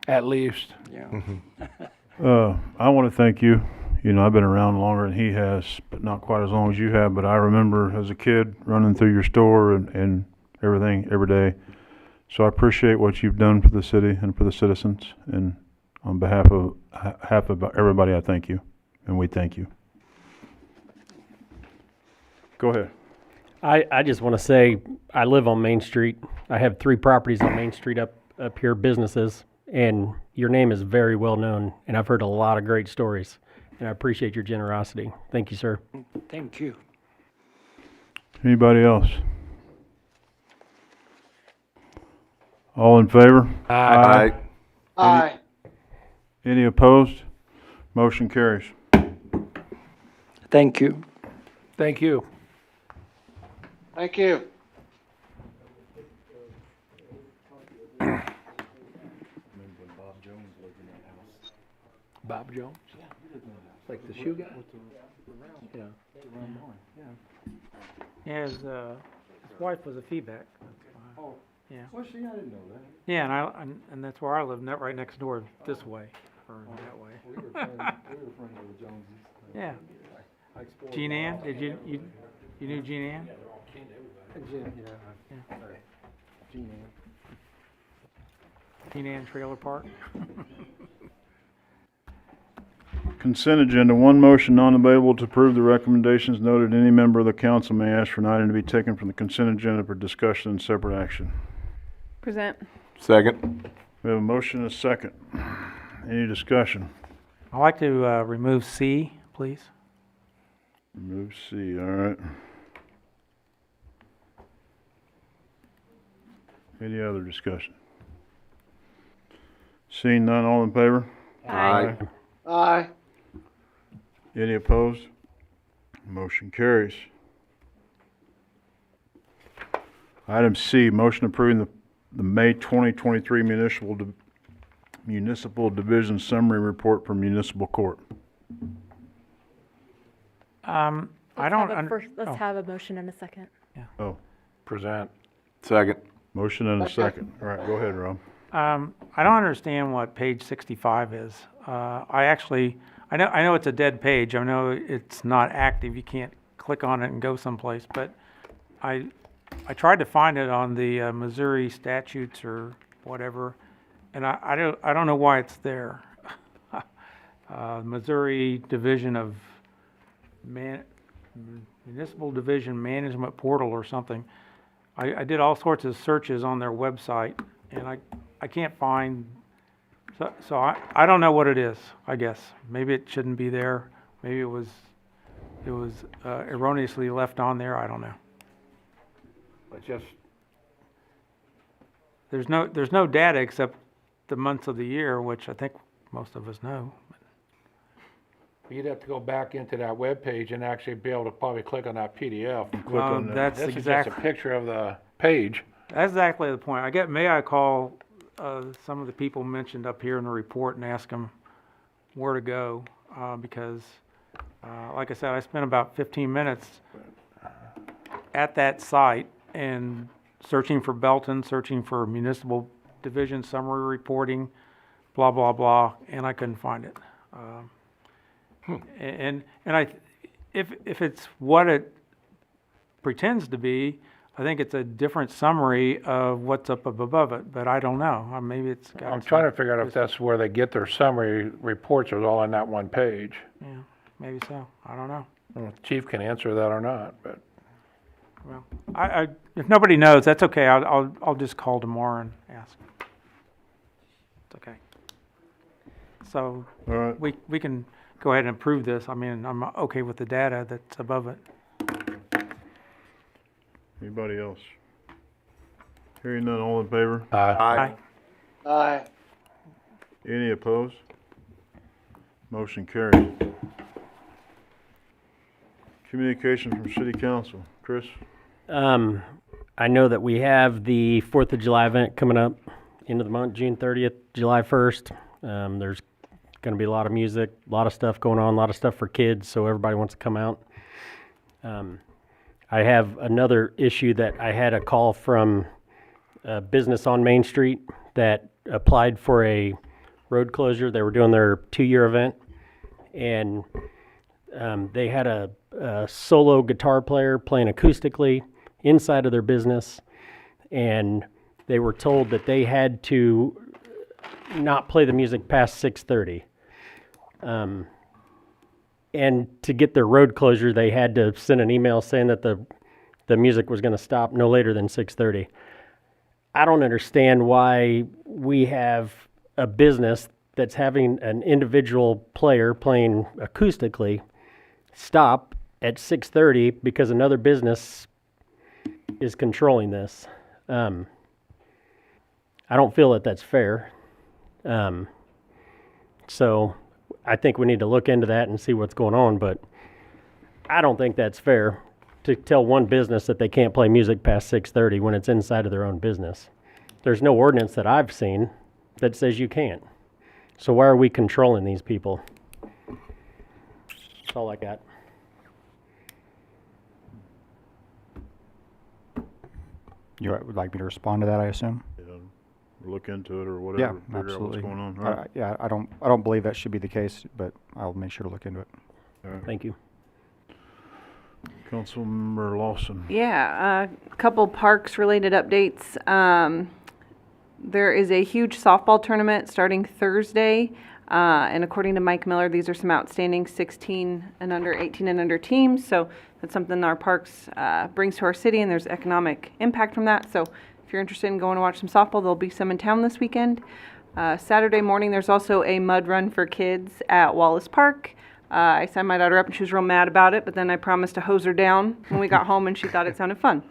At least. Yeah. I want to thank you. You know, I've been around longer than he has, but not quite as long as you have. But I remember as a kid running through your store and everything every day. So I appreciate what you've done for the city and for the citizens. And on behalf of everybody, I thank you, and we thank you. Go ahead. I just want to say I live on Main Street. I have 3 properties on Main Street up here, businesses, and your name is very well known, and I've heard a lot of great stories, and I appreciate your generosity. Thank you, sir. Thank you. Anybody else? All in favor? Aye. Aye. Any opposed? Motion carries. Thank you. Thank you. Thank you. Bob Jones? Like the shoe guy? Yeah. Yeah, his wife was a feedback. Oh. Yeah. Well, see, I didn't know that. Yeah, and that's where I live, right next door, this way, or that way. We were friends with the Joneses. Yeah. I explored Jean a Ann, lot. you knew Jean Ann? Jean, Yeah. Jean Ann. Jean Ann Trailer Park? Consent agenda, one motion non-debatable to approve the recommendations noted. Any member of the council may ask for an item to be taken from the consent agenda for discussion and separate action. Present. Second. We have a motion and a second. Any discussion? I'd like to remove C, please. Remove C, all right. Any other discussion? Seeing none, all in favor? Aye. Aye. Any opposed? Motion carries. Item C, motion approving the May 2023 Municipal Division Summary Report from Municipal Court. I don't Let's have a motion and a second. Oh, Present. Second. motion and a second. All right, go ahead, Rob. I don't understand what page 65 is. I know it's a dead page. I know it's not active. You can't click on it and go someplace. But I tried to find it on the Missouri statutes or whatever, and I don't know why it's there. Missouri Division of Municipal Division Management Portal or something. I did all sorts of searches on their website, and I can't find. So I don't know what it is, I guess. Maybe it shouldn't be there. Maybe it was erroneously left on there. I don't know. But just, There's no data except the months of the year, which I think most of us know. you'd have to go back into that web page and actually be able to probably click on that PDF. Click on that. That's This is just a picture of the page. That's exactly the point. May I call some of the people mentioned up here in the report and ask them where to go? Because, like I said, I spent about 15 minutes at that site and searching for Belton, searching for municipal division summary reporting, blah, blah, blah, and I couldn't find it. And if it's what it pretends to be, I think it's a different summary of what's up above it, but I don't know. Maybe it's got. I'm trying to figure out if that's where they get their summary reports, or all on that one page. Yeah, maybe so. I don't know. Well, Chief can answer that or not, but. Well, if nobody knows, that's okay. I'll just call tomorrow and ask. It's okay. So All right. we can go ahead and approve this. I mean, I'm okay with the data that's above it. Anybody else? Hearing none, all in favor? Aye. Aye. Any opposed? Motion carries. Communication from City Council. Chris? I know that we have the 4th of July event coming up, end of the month, June 30th, July 1st. There's going to be a lot of music, a lot of stuff going on, a lot of stuff for kids, so everybody wants to come out. I have another issue that I had a call from a business on Main Street that applied for a road closure. They were doing their 2-year event, and they had a solo guitar player playing acoustically inside of their business, and they were told that they had to not play the music past 6:30. And to get their road closure, they had to send an email saying that the music was going to stop no later than 6:30. I don't understand why we have a business that's having an individual player playing acoustically stop at 6:30 because another business is controlling this. I don't feel that that's fair. So I think we need to look into that and see what's going on, but I don't think that's fair to tell one business that they can't play music past 6:30 when it's inside of their own business. There's no ordinance that I've seen that says you can't. So why are we controlling these people? That's all I got. You would like me to respond to that, I assume? Yeah, look into it or Yeah, whatever. Figure out absolutely. what's going on. All right. Yeah, I don't believe that should be the case, but I'll make sure to look into it. All right. Thank you. Councilmember Lawson. Yeah, a couple parks-related updates. There is a huge softball tournament starting Thursday And according to Mike Miller, these are some outstanding 16 and under, 18 and under teams. So that's something our parks brings to our city, and there's economic impact from that. So if you're interested in going to watch some softball, there'll be some in town this weekend. Saturday morning, there's also a mud run for kids at Wallace Park. I signed my daughter up and she was real mad about it, but then I promised to hose her down when we got home and she thought it sounded fun.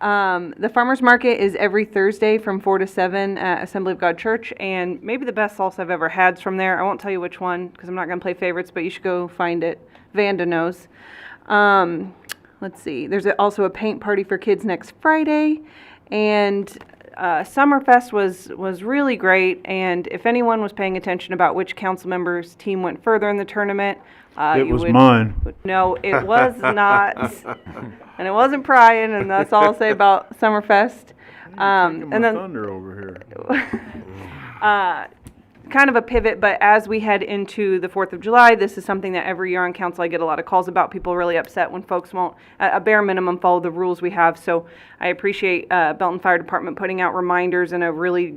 The farmer's market is every Thursday from 4 to 7 at Assembly of God Church, and maybe the best salsa I've ever had is from there. I won't tell you which one because I'm not going to play favorites, but you should go find it. Vanda knows. Let's see. There's also a paint party for kids next Friday, and Summerfest was really great, and if anyone was paying attention about which council member's team went further in the tournament, It was mine. No, it was not, and it wasn't Brian, and that's all I'll say about Summerfest. Taking my And then thunder over here. kind of a pivot, but as we head into the 4th of July, this is something that every year on council I get a lot of calls about. People are really upset when folks won't, at a bare minimum, follow the rules we have. So I appreciate Belton Fire Department putting out reminders and a really,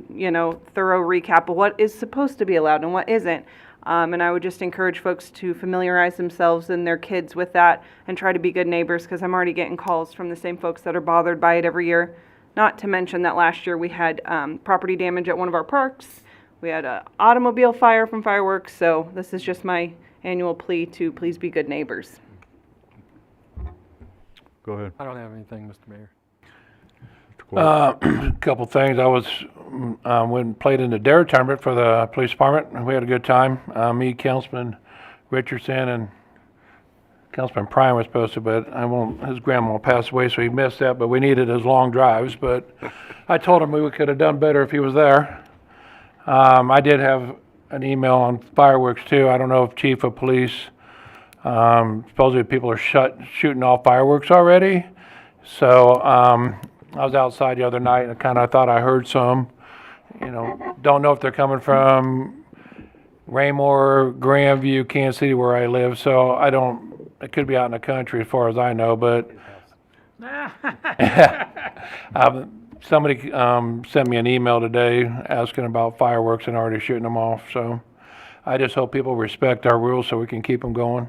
thorough recap of what is supposed to be allowed and what isn't. And I would just encourage folks to familiarize themselves and their kids with that and try to be good neighbors, because I'm already getting calls from the same folks that are bothered by it every year. Not to mention that last year we had property damage at one of our parks. We had an automobile fire from fireworks, so this is just my annual plea to please be good neighbors. Go ahead. I don't have anything, Mr. Mayor. A couple things. I was went and played in the dare tournament for the police department, and we had a good time. Me, Councilman Richardson, and Councilman Prime was supposed to, but his grandma passed away, so he missed that. But we needed his long drives. But I told him we could have done better if he was there. I did have an email on fireworks too. I don't know if Chief of Police, supposedly people are shooting off fireworks already. So I was outside the other night and I thought I heard some. Don't know if they're coming from Raymore, Grandview, Kansas City, where I live. So it could be out in the country as far as I know, but somebody sent me an email today asking about fireworks and already shooting them off. So I just hope people respect our rules so we can keep them going.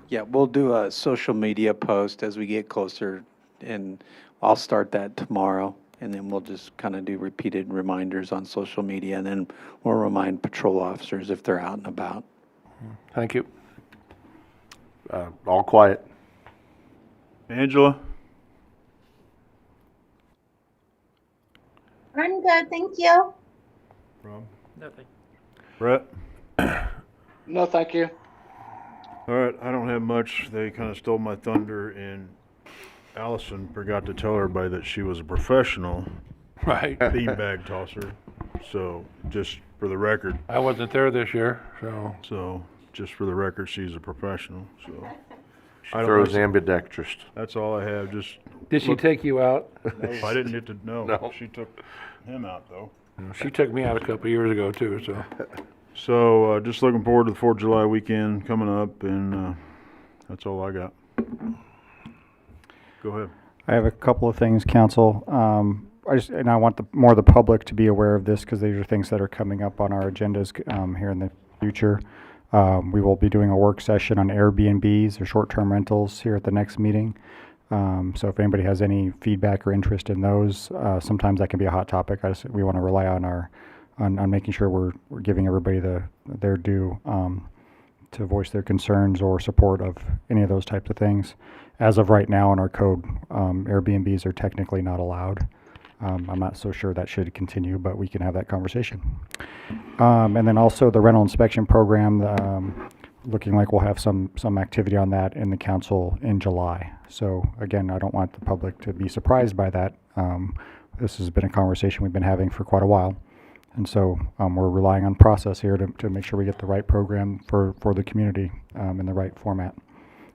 Yeah, we'll do a social media post as we get closer, and I'll start that tomorrow, and then we'll just kind of do repeated reminders on social media, and then we'll remind patrol officers if they're out and about. Thank you. All quiet. Angela? I'm good, thank you. Rob? Nothing. Brett? No, thank you. All right, I don't have much. They kind of stole my thunder, and Allison forgot to tell everybody that she was a professional Right. beanbag tosser. So, just for the record. I wasn't there this year, so. So, just for the record, she's a professional. So, She throws ambidextrous. That's all I have. Just Did she take you out? no, I didn't get to know. No. She took him out though. She took me out a couple of years ago too, so. So, just looking forward to the 4th of July weekend coming up, and that's all I got. Go ahead. I have a couple of things, Council. I want more of the public to be aware of this, because these are things that are coming up on our agendas here in the future. We will be doing a work session on Airbnbs or short-term rentals here at the next meeting. So if anybody has any feedback or interest in those, sometimes that can be a hot topic. We want to rely on on making sure we're giving everybody their due to voice their concerns or support of any of those types of things. As of right now in our code, Airbnbs are technically not allowed. I'm not so sure that should continue, but we can have that conversation. And then also the rental inspection program, looking like we'll have some activity on that in the council in July. So again, I don't want the public to be surprised by that. This has been a conversation we've been having for quite a while. And so we're relying on process here to make sure we get the right program for the community in the right format.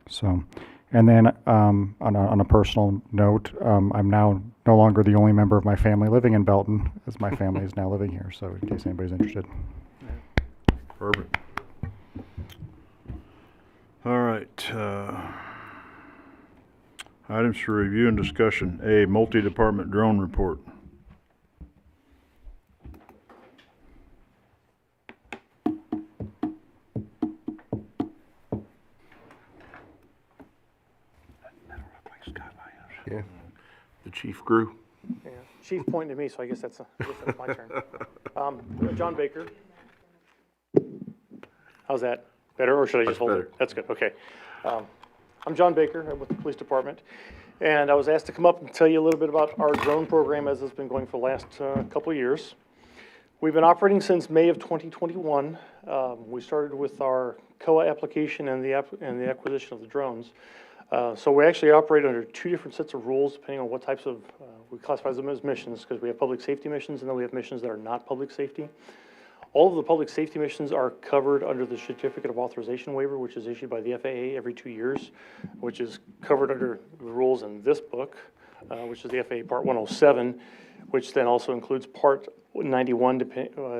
So, and then on a personal note, I'm now no longer the only member of my family living in Belton, as my family is now living here, so in case anybody's interested. Perfect. All right. Items for review and discussion. A, multi-department drone report. The chief grew. Yeah, Chief pointing to me, so I guess that's my turn. John Baker. How's that? Better, or should I just hold it? That's good, okay. I'm John Baker, I'm with the police department, and I was asked to come up and tell you a little bit about our drone program as it's been going for the last couple of years. We've been operating since May of 2021. We started with our COA application and the acquisition of the drones. So we actually operate under two different sets of rules depending on what types of, we classify them as missions because we have public safety missions and then we have missions that are not public safety. All of the public safety missions are covered under the Certificate of Authorization waiver, which is issued by the FAA every 2 years, which is covered under the rules in this book, which is the FAA Part 107, which then also includes Part 91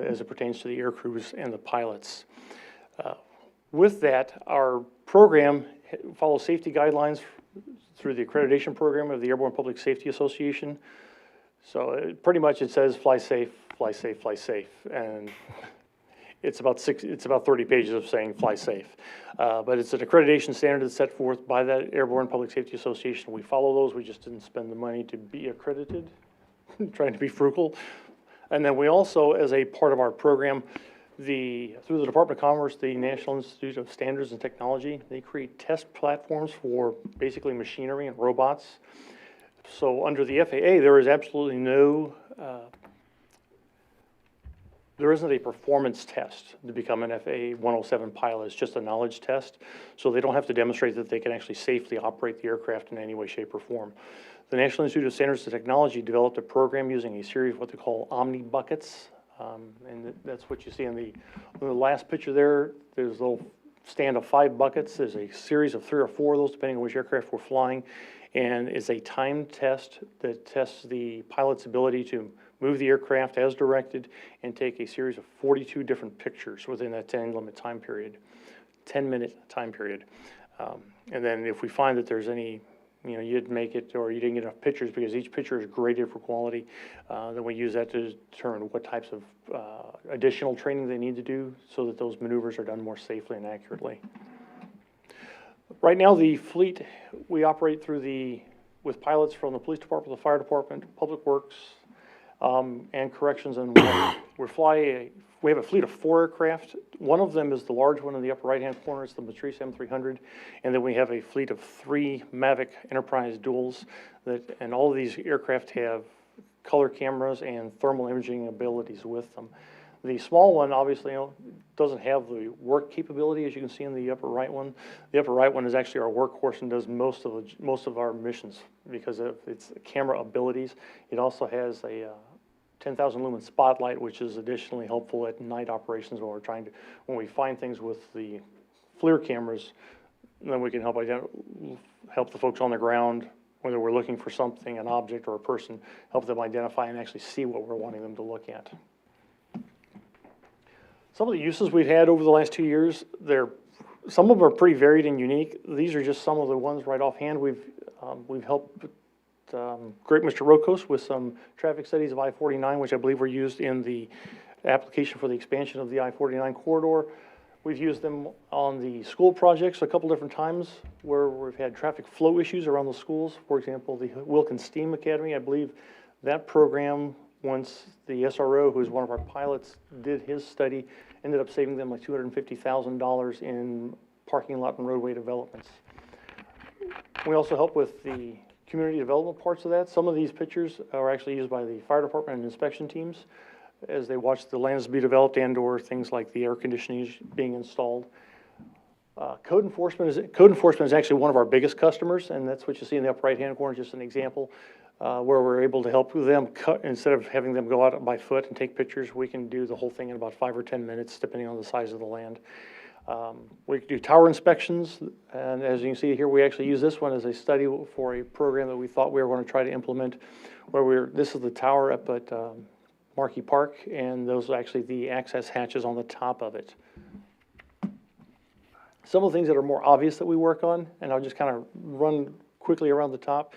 as it pertains to the air crews and the pilots. With that, our program follows safety guidelines through the accreditation program of the Airborne Public Safety Association. So pretty much it says fly safe, fly safe, fly safe, and it's about 30 pages of saying fly safe. But it's an accreditation standard that's set forth by that Airborne Public Safety Association. We follow those. We just didn't spend the money to be accredited, trying to be frugal. And then we also, as a part of our program, through the Department of Commerce, the National Institute of Standards and Technology, they create test platforms for basically machinery and robots. So under the FAA, there is absolutely no, there isn't a performance test to become an FAA 107 pilot. It's just a knowledge test. So they don't have to demonstrate that they can actually safely operate the aircraft in any way, shape, or form. The National Institute of Standards and Technology developed a program using a series of what they call Omni buckets. And that's what you see in the last picture there. There's a little stand of 5 buckets. There's a series of 3 or 4 of those, depending on which aircraft we're flying. And it's a timed test that tests the pilot's ability to move the aircraft as directed and take a series of 42 different pictures within that 10-minute time period. And then if we find that there's any, you didn't make it or you didn't get enough pictures because each picture is graded for quality, then we use that to determine what types of additional training they need to do so that those maneuvers are done more safely and accurately. Right now, the fleet, we operate with pilots from the police department, the fire department, public works, and corrections and water. We have a fleet of 4 aircraft. One of them is the large one in the upper right-hand corner. It's the Matrice M300. And then we have a fleet of 3 Mavic Enterprise duals and all of these aircraft have color cameras and thermal imaging abilities with them. The small one, obviously, doesn't have the work capability, as you can see in the upper right one. The upper right one is actually our workhorse and does most of our missions because of its camera abilities. It also has a 10,000 lumen spotlight, which is additionally helpful at night operations when we find things with the FLIR cameras, then we can help the folks on the ground, whether we're looking for something, an object or a person, help them identify and actually see what we're wanting them to look at. Some of the uses we've had over the last 2 years, some of them are pretty varied and unique. These are just some of the ones right offhand. We've helped Great Mr. Rokos with some traffic studies of I-49, which I believe were used in the application for the expansion of the I-49 corridor. We've used them on the school projects a couple different times where we've had traffic flow issues around the schools. For example, the Wilkins STEAM Academy, I believe that program, once the SRO, who is one of our pilots, did his study, ended up saving them like $250,000 in parking lot and roadway developments. We also help with the community development parts of that. Some of these pictures are actually used by the fire department and inspection teams as they watch the lands be developed and or things like the air conditioning being installed. Code enforcement is actually one of our biggest customers, and that's what you see in the upper right-hand corner, just an example. Where we're able to help them instead of having them go out by foot and take pictures, we can do the whole thing in about 5 or 10 minutes, depending on the size of the land. We do tower inspections, and as you can see here, we actually use this one as a study for a program that we thought we were going to try to implement, this is the tower up at Markey Park, and those are actually the access hatches on the top of it. Some of the things that are more obvious that we work on, and I'll just kind of run quickly around the top.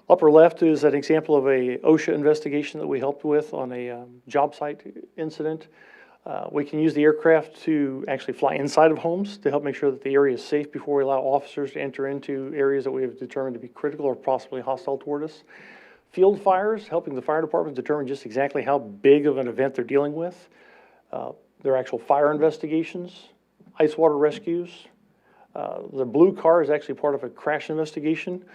Upper left is an example of a OSHA investigation that we helped with on a job site incident. We can use the aircraft to actually fly inside of homes to help make sure that the area is safe before we allow officers to enter into areas that we have determined to be critical or possibly hostile toward us. field fires, helping the fire department determine just exactly how big of an event they're dealing with, their actual fire investigations, ice water rescues. The blue car is actually part of a crash investigation.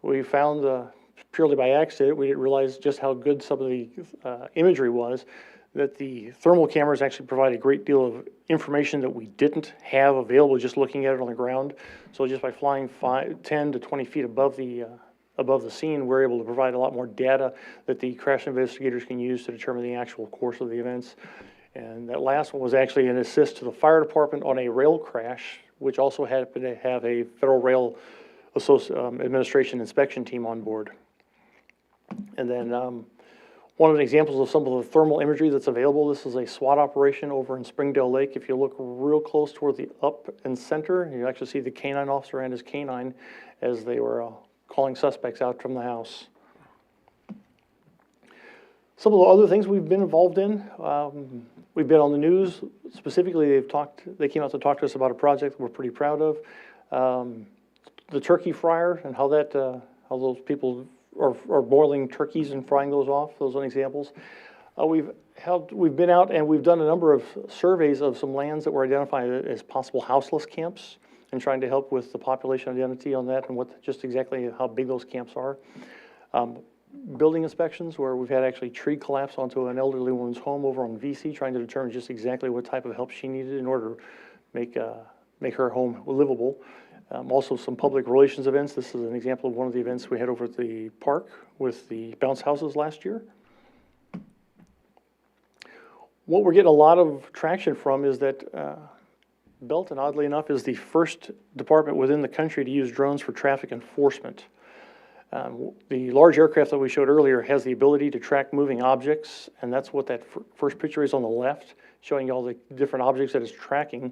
We found, purely by accident, we didn't realize just how good some of the imagery was, that the thermal cameras actually provide a great deal of information that we didn't have available just looking at it on the ground. So just by flying 10 to 20 feet above the scene, we're able to provide a lot more data that the crash investigators can use to determine the actual course of the events. And that last one was actually an assist to the fire department on a rail crash, which also happened to have a Federal Rail Administration inspection team on board. And then one of the examples of some of the thermal imagery that's available, this is a SWAT operation over in Springdale Lake. If you look real close toward the up and center, you actually see the canine officer and his canine as they were calling suspects out from the house. Some of the other things we've been involved in, we've been on the news. Specifically, they came out to talk to us about a project we're pretty proud of. The turkey fryer and how those people are boiling turkeys and frying those off. Those are examples. We've been out and we've done a number of surveys of some lands that were identified as possible houseless camps and trying to help with the population identity on that and just exactly how big those camps are. Building inspections where we've had actually tree collapse onto an elderly woman's home over on VC, trying to determine just exactly what type of help she needed in order to make her home livable. Also some public relations events. This is an example of one of the events we had over at the park with the bounce houses last year. What we're getting a lot of traction from is that Belton, oddly enough, is the first department within the country to use drones for traffic enforcement. The large aircraft that we showed earlier has the ability to track moving objects, and that's what that first picture is on the left, showing you all the different objects that it's tracking.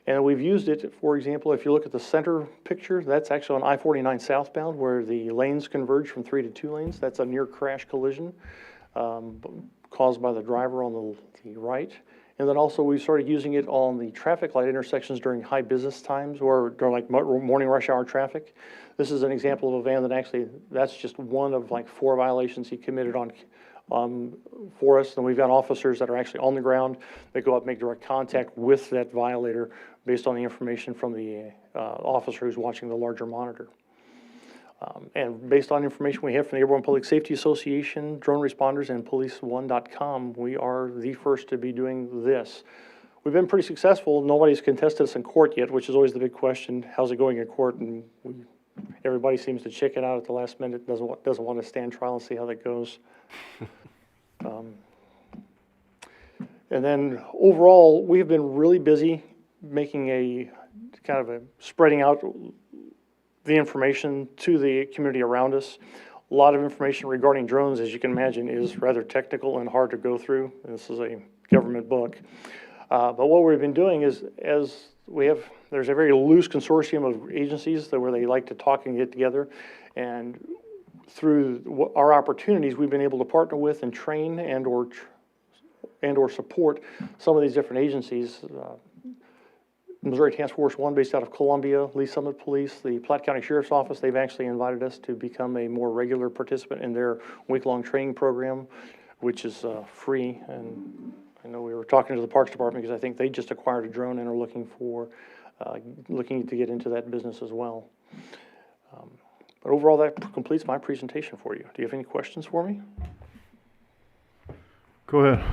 And we've used it, for example, if you look at the center picture, that's actually on I-49 southbound where the lanes converge from 3 to 2 lanes. That's a near crash collision caused by the driver on the right. And then also we started using it on the traffic light intersections during high business times or during like morning rush hour traffic. This is an example of a van that actually, that's just one of like 4 violations he committed on for us. And we've got officers that are actually on the ground that go up and make direct contact with that violator based on the information from the officer who's watching the larger monitor. And based on information we have from the Airborne Public Safety Association, drone responders, and police1.com, we are the first to be doing this. We've been pretty successful. Nobody's contested us in court yet, which is always the big question. How's it going in court? And everybody seems to chicken out at the last minute, doesn't want to stand trial and see how that goes. And then overall, we have been really busy making a kind of a spreading out the information to the community around us. A lot of information regarding drones, as you can imagine, is rather technical and hard to go through. This is a government book. But what we've been doing is, there's a very loose consortium of agencies where they like to talk and get together. And through our opportunities, we've been able to partner with and train and or support some of these different agencies. Missouri Task Force 1 based out of Columbia, Lee Summit Police, the Platte County Sheriff's Office, they've actually invited us to become a more regular participant in their week-long training program, which is free. And I know we were talking to the Parks Department because I think they just acquired a drone and are looking to get into that business as well. But overall, that completes my presentation for you. Do you have any questions for me? Go ahead.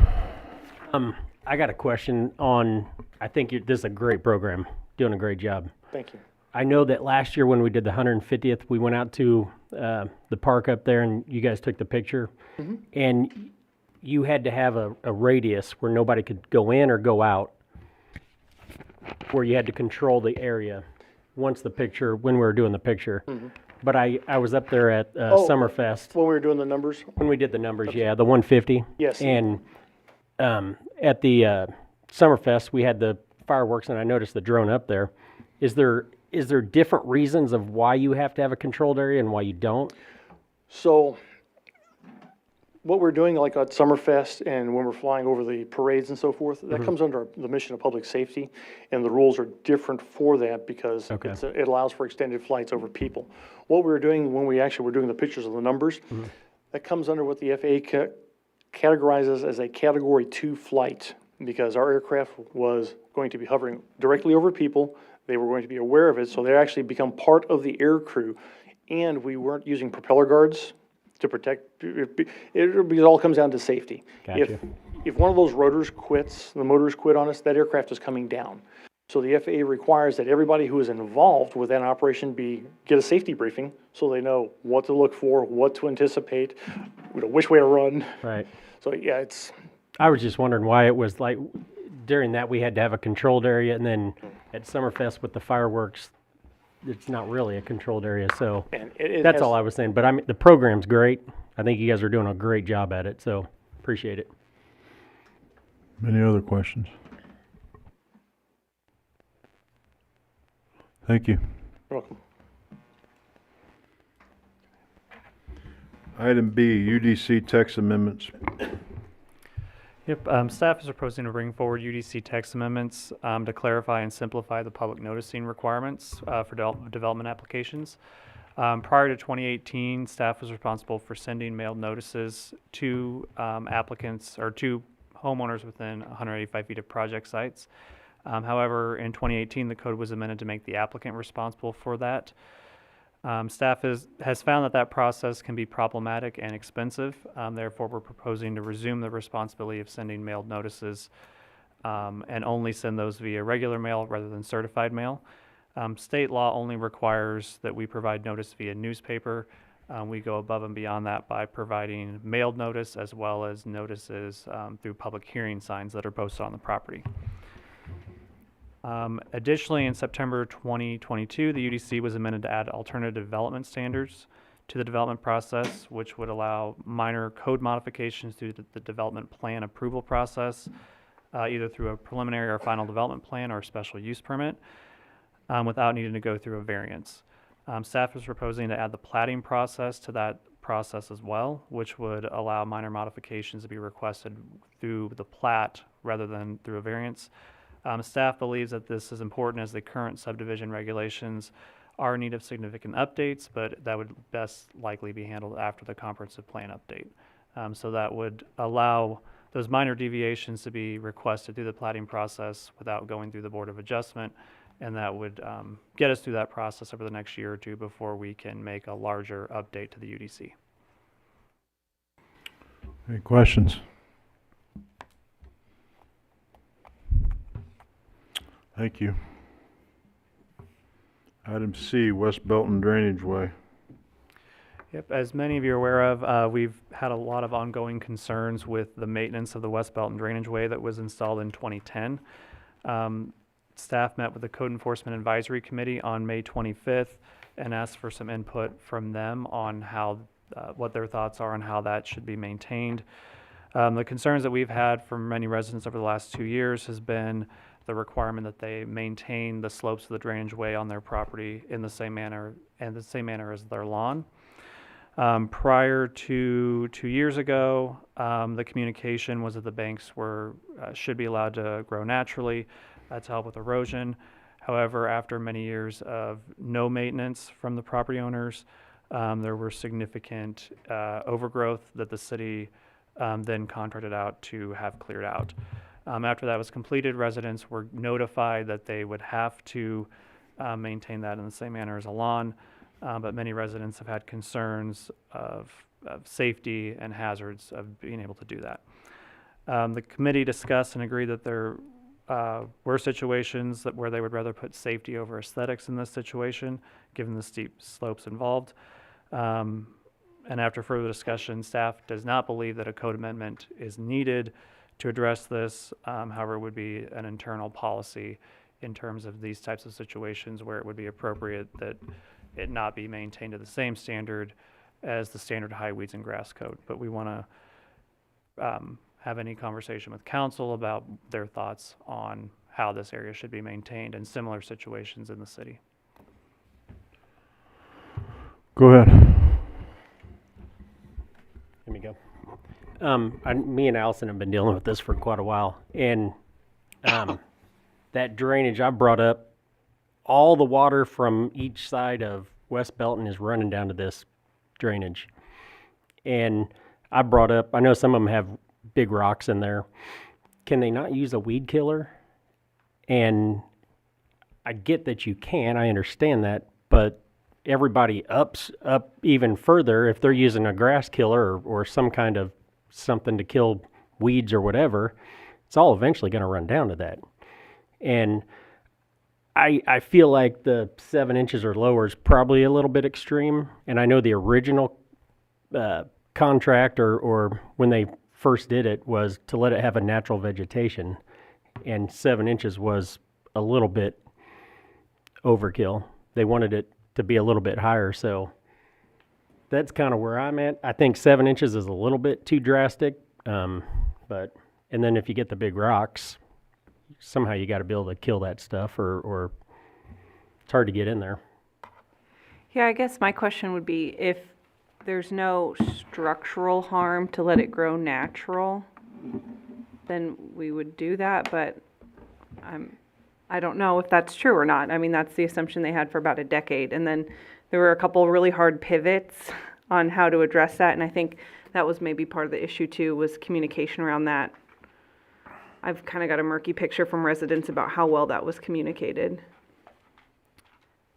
I got a question on, I think this is a great program, doing a great job. Thank you. I know that last year when we did the 150th, we went out to the park up there and you guys took the picture. Mm-hmm. And you had to have a radius where nobody could go in or go out, where you had to control the area when we were doing the picture. Mm-hmm. But I was up there at Summerfest. When we were doing the numbers? When we did the numbers, okay. Yeah, the 150. Yes. And at the Summerfest, we had the fireworks, and I noticed the drone up there. Is there different reasons of why you have to have a controlled area and why you don't? So what we're doing, like at Summerfest and when we're flying over the parades and so forth, that comes under the mission of public safety, and the rules are different for that because it allows for extended flights over people. What we were doing when we actually were doing the pictures of the numbers, that comes under what the FAA categorizes as a Category 2 flight, because our aircraft was going to be hovering directly over people. They were going to be aware of it, so they actually become part of the air crew. And we weren't using propeller guards to protect, it all comes down to safety. Gotcha. If one of those rotors quits, the motors quit on us, that aircraft is coming down. So the FAA requires that everybody who is involved with that operation get a safety briefing, so they know what to look for, what to anticipate, which way to run. Right. So yeah, it's, I was just wondering why it was like, during that, we had to have a controlled area, and then at Summerfest with the fireworks, it's not really a controlled area, so and it that's has- all I was saying. But I mean, the program's great. I think you guys are doing a great job at it, so appreciate it. Any other questions? Thank you. You're welcome. Item B, UDC text amendments. Yep, staff is proposing to bring forward UDC text amendments to clarify and simplify the public noticing requirements for development applications. Prior to 2018, staff was responsible for sending mailed notices to applicants or to homeowners within 185 feet of project sites. However, in 2018, the code was amended to make the applicant responsible for that. Staff has found that process can be problematic and expensive. Therefore, we're proposing to resume the responsibility of sending mailed notices and only send those via regular mail rather than certified mail. State law only requires that we provide notice via newspaper. We go above and beyond that by providing mailed notice as well as notices through public hearing signs that are posted on the property. Additionally, in September 2022, the UDC was amended to add alternative development standards to the development process, which would allow minor code modifications through the development plan approval process, either through a preliminary or final development plan or special use permit, without needing to go through a variance. Staff is proposing to add the plating process to that process as well, which would allow minor modifications to be requested through the plat rather than through a variance. Staff believes that this is important as the current subdivision regulations are in need of significant updates, but that would best likely be handled after the comprehensive plan update. So that would allow those minor deviations to be requested through the plating process without going through the Board of Adjustment, and that would get us through that process over the next year or two before we can make a larger update to the UDC. Any questions? Thank you. Item C, West Belton Drainage Way. Yep, as many of you are aware of, we've had a lot of ongoing concerns with the maintenance of the West Belton Drainage Way that was installed in 2010. Staff met with the Code Enforcement Advisory Committee on May 25th and asked for some input from them on how, what their thoughts are on how that should be maintained. The concerns that we've had from many residents over the last 2 years has been the requirement that they maintain the slopes of the drainage way on their property in the same manner as their lawn. Prior to 2 years ago, the communication was that the banks should be allowed to grow naturally to help with erosion. However, after many years of no maintenance from the property owners, there were significant overgrowth that the city then contracted out to have cleared out. After that was completed, residents were notified that they would have to maintain that in the same manner as a lawn, but many residents have had concerns of safety and hazards of being able to do that. The committee discussed and agreed that there were situations where they would rather put safety over aesthetics in this situation, given the steep slopes involved. And after further discussion, staff does not believe that a code amendment is needed to address this. However, it would be an internal policy in terms of these types of situations where it would be appropriate that it not be maintained to the same standard as the standard high weeds and grass code. But we want to have any conversation with council about their thoughts on how this area should be maintained in similar situations in the city. Go ahead. Let me go. Me and Allison have been dealing with this for quite a while, and that drainage I brought up, all the water from each side of West Belton is running down to this drainage. And I brought up, I know some of them have big rocks in there. Can they not use a weed killer? And I get that you can, I understand that, but everybody ups up even further if they're using a grass killer or some kind of something to kill weeds or whatever. It's all eventually going to run down to that. And I feel like the 7 inches or lower is probably a little bit extreme. And I know the original contract or when they first did it was to let it have a natural vegetation. And 7 inches was a little bit overkill. They wanted it to be a little bit higher. So that's kind of where I'm at. I think 7 inches is a little bit too drastic. But and then if you get the big rocks, somehow you got to be able to kill that stuff or it's hard to get in there. Yeah, I guess my question would be if there's no structural harm to let it grow natural, then we would do that, but I don't know if that's true or not. I mean, that's the assumption they had for about a decade. And then there were a couple really hard pivots on how to address that, and I think that was maybe part of the issue too, was communication around that. I've kind of got a murky picture from residents about how well that was communicated.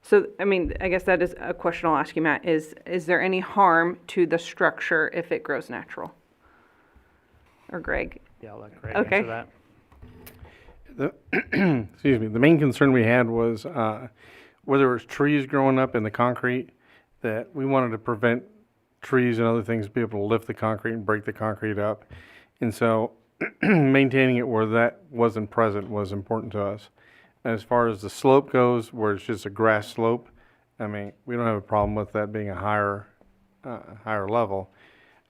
So, I mean, I guess that is a question I'll ask you, Matt, is there any harm to the structure if it grows natural? Or Greg? Yeah, I'll let Greg Okay. answer that. Excuse me, the main concern we had was where there was trees growing up in the concrete, that we wanted to prevent trees and other things be able to lift the concrete and break the concrete up. And so maintaining it where that wasn't present was important to us. As far as the slope goes, where it's just a grass slope, I mean, we don't have a problem with that being a higher level.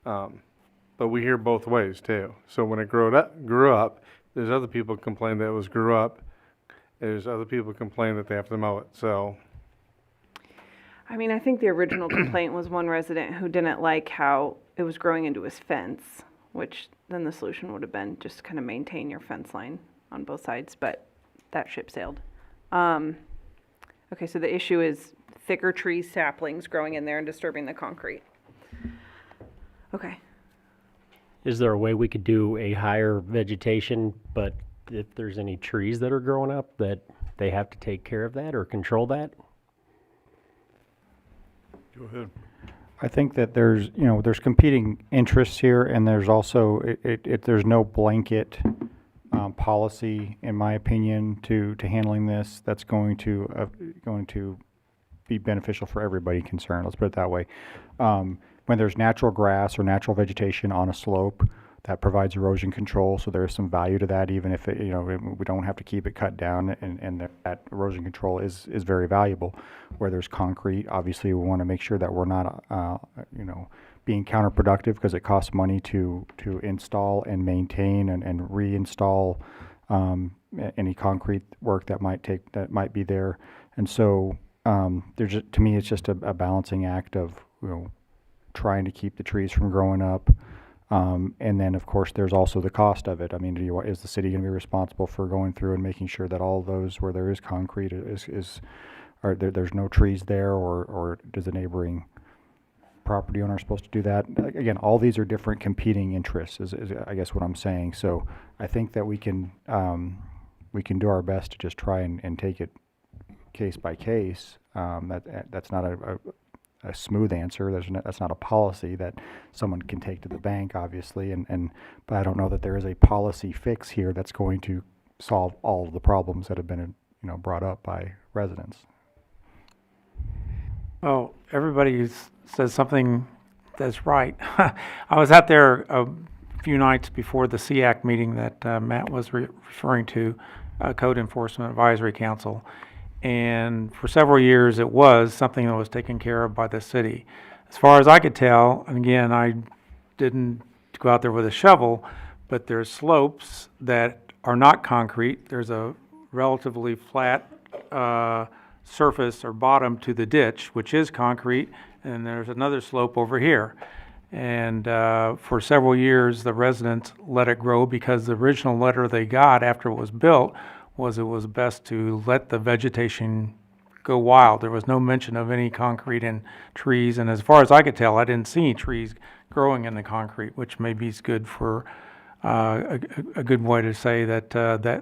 But we hear both ways too. So when it grew up, there's other people complain that it was grew up. There's other people complain that they have to mow it. So, I mean, I think the original complaint was one resident who didn't like how it was growing into his fence, which then the solution would have been just kind of maintain your fence line on both sides, but that ship sailed. Okay, so the issue is thicker tree saplings growing in there and disturbing the concrete. Okay. Is there a way we could do a higher vegetation, but if there's any trees that are growing up, that they have to take care of that or control that? Go ahead. I think that there's competing interests here, and there's also, there's no blanket policy, in my opinion, to handling this that's going to be beneficial for everybody concerned. Let's put it that way. When there's natural grass or natural vegetation on a slope, that provides erosion control, so there's some value to that, even if we don't have to keep it cut down, and that erosion control is very valuable. Where there's concrete, obviously we want to make sure that we're not being counterproductive, because it costs money to install and maintain and reinstall any concrete work that might be there. And so to me, it's just a balancing act of trying to keep the trees from growing up. And then, of course, there's also the cost of it. I mean, is the city going to be responsible for going through and making sure that all those where there is concrete there's no trees there, or does the neighboring property owner supposed to do that? Again, all these are different competing interests, is I guess what I'm saying. So I think that we can do our best to just try and take it case by case. That's not a smooth answer. That's not a policy that someone can take to the bank, obviously, but I don't know that there is a policy fix here that's going to solve all of the problems that have been brought up by residents. Well, everybody says something that's right. I was out there a few nights before the SEAC meeting that Matt was referring to, Code Enforcement Advisory Council. And for several years, it was something that was taken care of by the city. As far as I could tell, and again, I didn't go out there with a shovel, but there's slopes that are not concrete. There's a relatively flat surface or bottom to the ditch, which is concrete, and there's another slope over here. And for several years, the residents let it grow, because the original letter they got after it was built was it was best to let the vegetation go wild. There was no mention of any concrete and trees, and as far as I could tell, I didn't see any trees growing in the concrete, which maybe is good for, a good way to say that,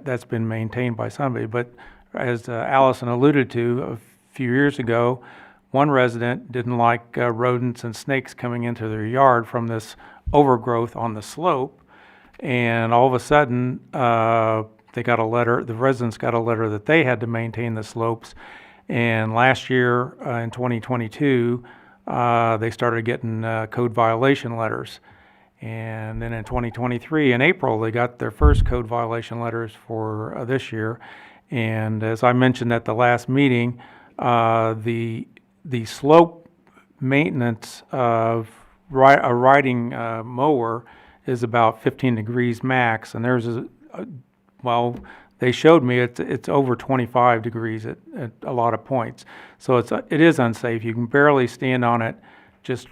that's been maintained by somebody. But as Allison alluded to a few years ago, one resident didn't like rodents and snakes coming into their yard from this overgrowth on the slope. And all of a sudden, they got a letter, the residents got a letter that they had to maintain the slopes. And last year, in 2022, they started getting code violation letters. And then in 2023, in April, they got their first code violation letters for this year. And as I mentioned at the last meeting, the slope maintenance of a riding mower is about 15 degrees max, and there's well, they showed me it's over 25 degrees at a lot of points. So it is unsafe. You can barely stand on it just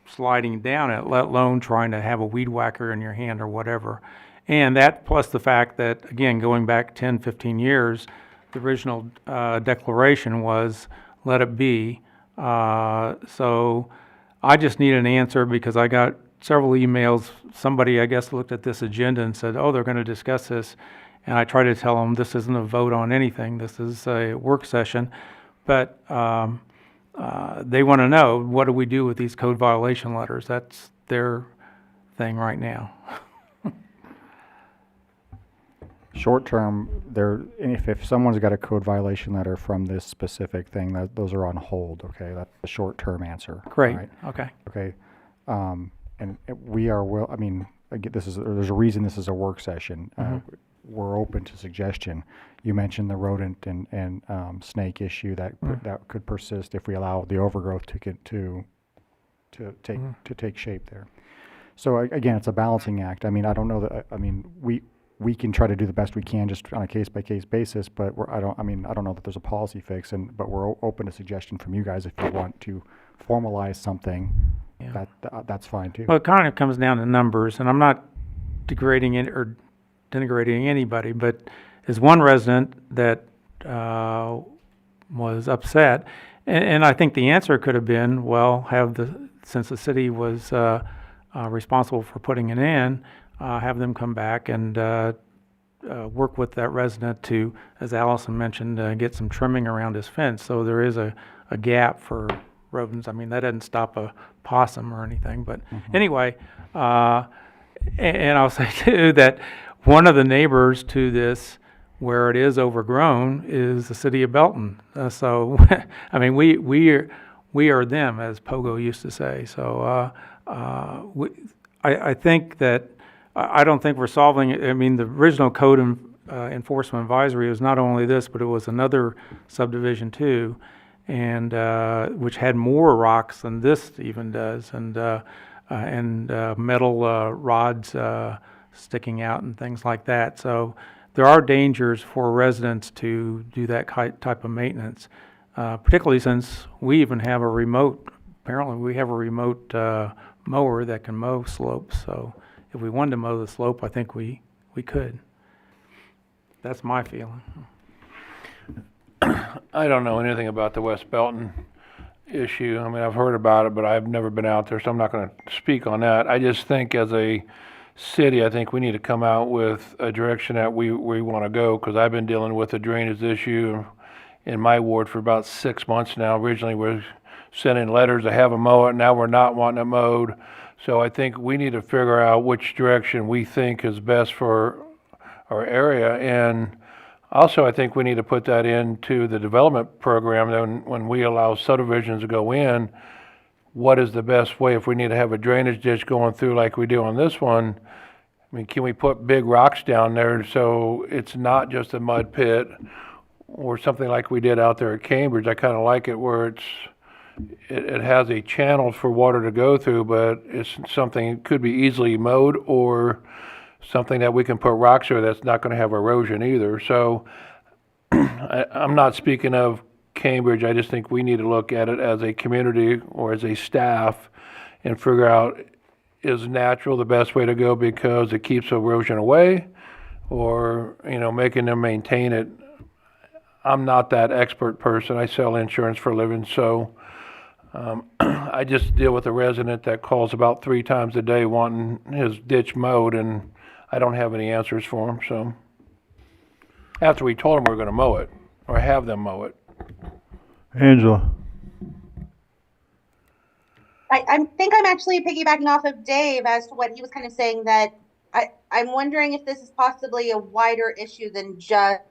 sliding down it, let alone trying to have a weed whacker in your hand or whatever. And that plus the fact that, again, going back 10, 15 years, the original declaration was let it be. So I just need an answer because I got several emails. Somebody, I guess, looked at this agenda and said, oh, they're going to discuss this. And I tried to tell them this isn't a vote on anything. This is a work session. But they want to know, what do we do with these code violation letters? That's their thing right now. Short term, if someone's got a code violation letter from this specific thing, those are on hold, okay? That's the short term answer. Great, right? okay. Okay. And we are, I mean, again, there's a reason this is a work session. We're open to suggestion. You mentioned the rodent and snake issue that could persist if we allow the overgrowth to take shape there. So again, it's a balancing act. I mean, I don't know that. I mean, we can try to do the best we can just on a case by case basis, but I don't know that there's a policy fix. But we're open to suggestion from you guys if you want to formalize something. Yeah. That's fine too. Well, it kind of comes down to numbers, and I'm not degrading it or denigrating anybody, but as one resident that was upset, and I think the answer could have been, well, since the city was responsible for putting it in, have them come back and work with that resident to, as Allison mentioned, get some trimming around his fence. So there is a gap for rodents. I mean, that doesn't stop a possum or anything. But anyway, and I'll say too that one of the neighbors to this, where it is overgrown, is the city of Belton. So, I mean, we are them, as Pogo used to say. So I think that, I don't think we're solving it. I mean, the original code enforcement advisory was not only this, but it was another subdivision too, and which had more rocks than this even does, and metal rods sticking out and things like that. So there are dangers for residents to do that type of maintenance, particularly since we even have a remote. Apparently, we have a remote mower that can mow slopes. So if we wanted to mow the slope, I think we could. That's my feeling. I don't know anything about the West Belton issue. I mean, I've heard about it, but I've never been out there, so I'm not going to speak on that. I just think as a city, I think we need to come out with a direction that we want to go, because I've been dealing with the drainage issue in my ward for about 6 months now. Originally, we're sending letters to have them mow it. Now we're not wanting it mowed. So I think we need to figure out which direction we think is best for our area. And also, I think we need to put that into the development program. Then when we allow subdivisions to go in, what is the best way? If we need to have a drainage ditch going through like we do on this one, I mean, can we put big rocks down there so it's not just a mud pit, or something like we did out there at Cambridge? I kind of like it where it has a channel for water to go through, but it's something that could be easily mowed, or something that we can put rocks through that's not going to have erosion either. So I'm not speaking of Cambridge. I just think we need to look at it as a community or as a staff and figure out, is natural the best way to go because it keeps erosion away, or, making them maintain it. I'm not that expert person. I sell insurance for a living, so I just deal with a resident that calls about 3 times a day wanting his ditch mowed, and I don't have any answers for him, so. After we told him we're gonna mow it, or have them mow it. Angela? I think I'm actually piggybacking off of Dave as to what he was kind of saying, that I'm wondering if this is possibly a wider issue than just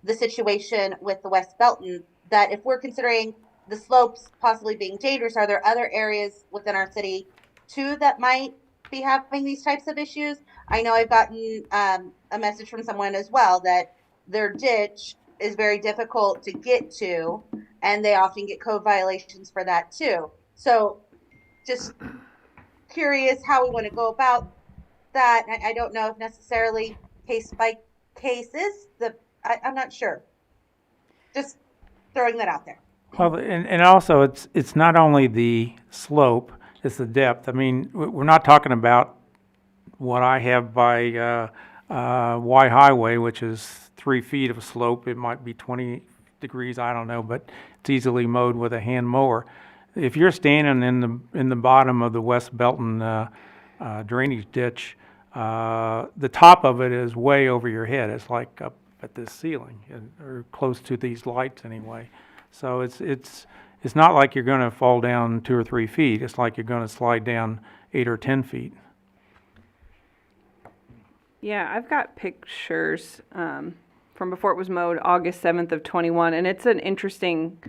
the situation with the West Belton, that if we're considering the slopes possibly being dangerous, are there other areas within our city too that might be having these types of issues? I know I've gotten a message from someone as well that their ditch is very difficult to get to, and they often get code violations for that too. So just curious how we want to go about that. I don't know if necessarily case by case is I'm not sure. Just throwing that out there. Well, and also, it's not only the slope, it's the depth. I mean, we're not talking about what I have by Y Highway, which is 3 feet of slope. It might be 20 degrees, I don't know, but it's easily mowed with a hand mower. If you're standing in the bottom of the West Belton drainage ditch, the top of it is way over your head. It's like up at this ceiling, or close to these lights anyway. So it's not like you're going to fall down 2 or 3 feet. It's like you're going to slide down 8 or 10 feet. Yeah, I've got pictures from before it was mowed, August 7th of 21, and it's an interesting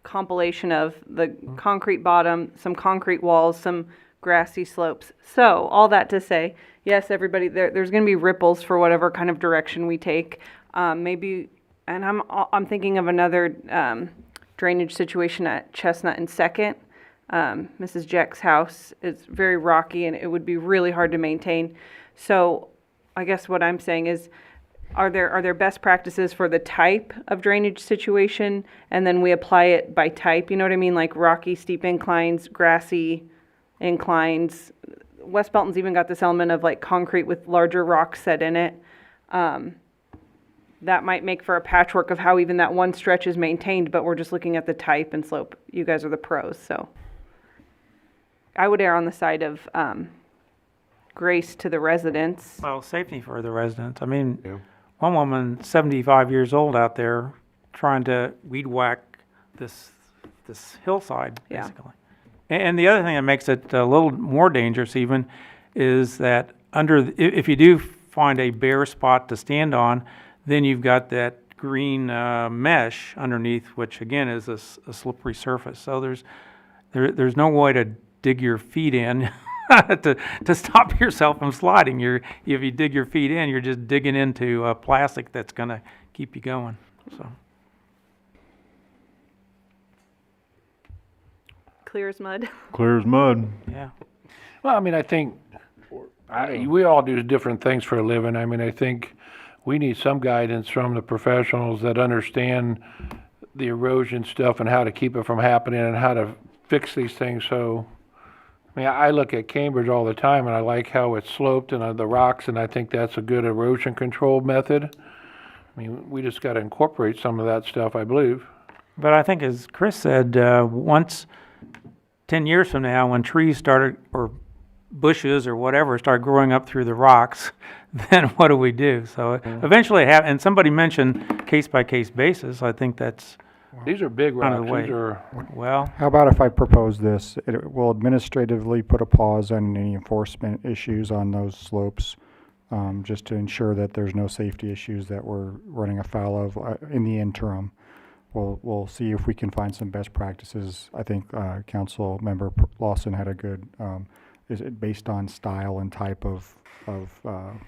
compilation of the concrete bottom, some concrete walls, some grassy slopes. So all that to say, yes, everybody, there's going to be ripples for whatever kind of direction we take. Maybe, and I'm thinking of another drainage situation at Chestnut and Second. Mrs. Jeck's house is very rocky, and it would be really hard to maintain. So I guess what I'm saying is, are there best practices for the type of drainage situation, and then we apply it by type? You know what I mean? Like rocky, steep inclines, grassy inclines. West Belton's even got this element of like concrete with larger rocks set in it. That might make for a patchwork of how even that one stretch is maintained, but we're just looking at the type and slope. You guys are the pros, so I would err on the side of grace to the residents. Well, safety for the residents. I mean, one woman, 75 years old out there, trying to weed whack this hillside, basically. And the other thing that makes it a little more dangerous even is that if you do find a bare spot to stand on, then you've got that green mesh underneath, which again is a slippery surface. So there's no way to dig your feet in to stop yourself from sliding. If you dig your feet in, you're just digging into plastic that's going to keep you going. So. Clear as mud. Clear as mud. Yeah. Well, I mean, I think we all do different things for a living. I mean, I think we need some guidance from the professionals that understand the erosion stuff and how to keep it from happening and how to fix these things. So, I mean, I look at Cambridge all the time, and I like how it's sloped and the rocks, and I think that's a good erosion control method. I mean, we just got to incorporate some of that stuff, I believe. But I think, as Chris said, once 10 years from now, when trees started, or bushes or whatever, start growing up through the rocks, then what do we do? So eventually, and somebody mentioned case-by-case basis. I think that's these are big rocks. kind of the way. These are, well, How about if I propose this? It will administratively put a pause on any enforcement issues on those slopes, just to ensure that there's no safety issues that we're running afoul of in the interim. We'll see if we can find some best practices. I think Council Member Lawson had a good, is it based on style and type of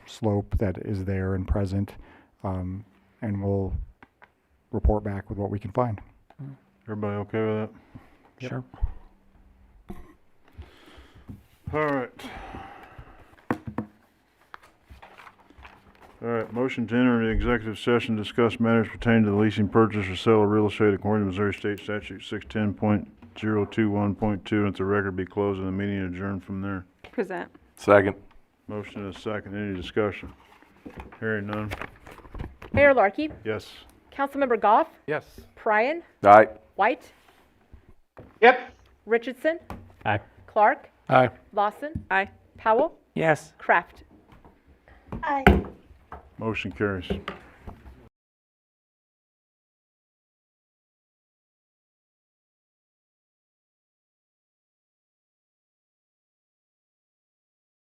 slope that is there and present, and we'll report back with what we can find. Everybody okay with that? Sure. All right. All right, motion to enter into executive session, discuss matters pertaining to the leasing, purchase, or sale of real estate according to Missouri State Statute 610.021.2, and if the record be closed and the meeting adjourned from there. Present. Second. Motion is second. Any discussion? Hearing none. Mayor Larkey, Yes. Councilmember Goff, Yes. Pryan, Aye. White, Yep. Richardson, Aye. Clark, Aye. Lawson, Aye. Powell, Yes. Kraft. Aye. Motion carries.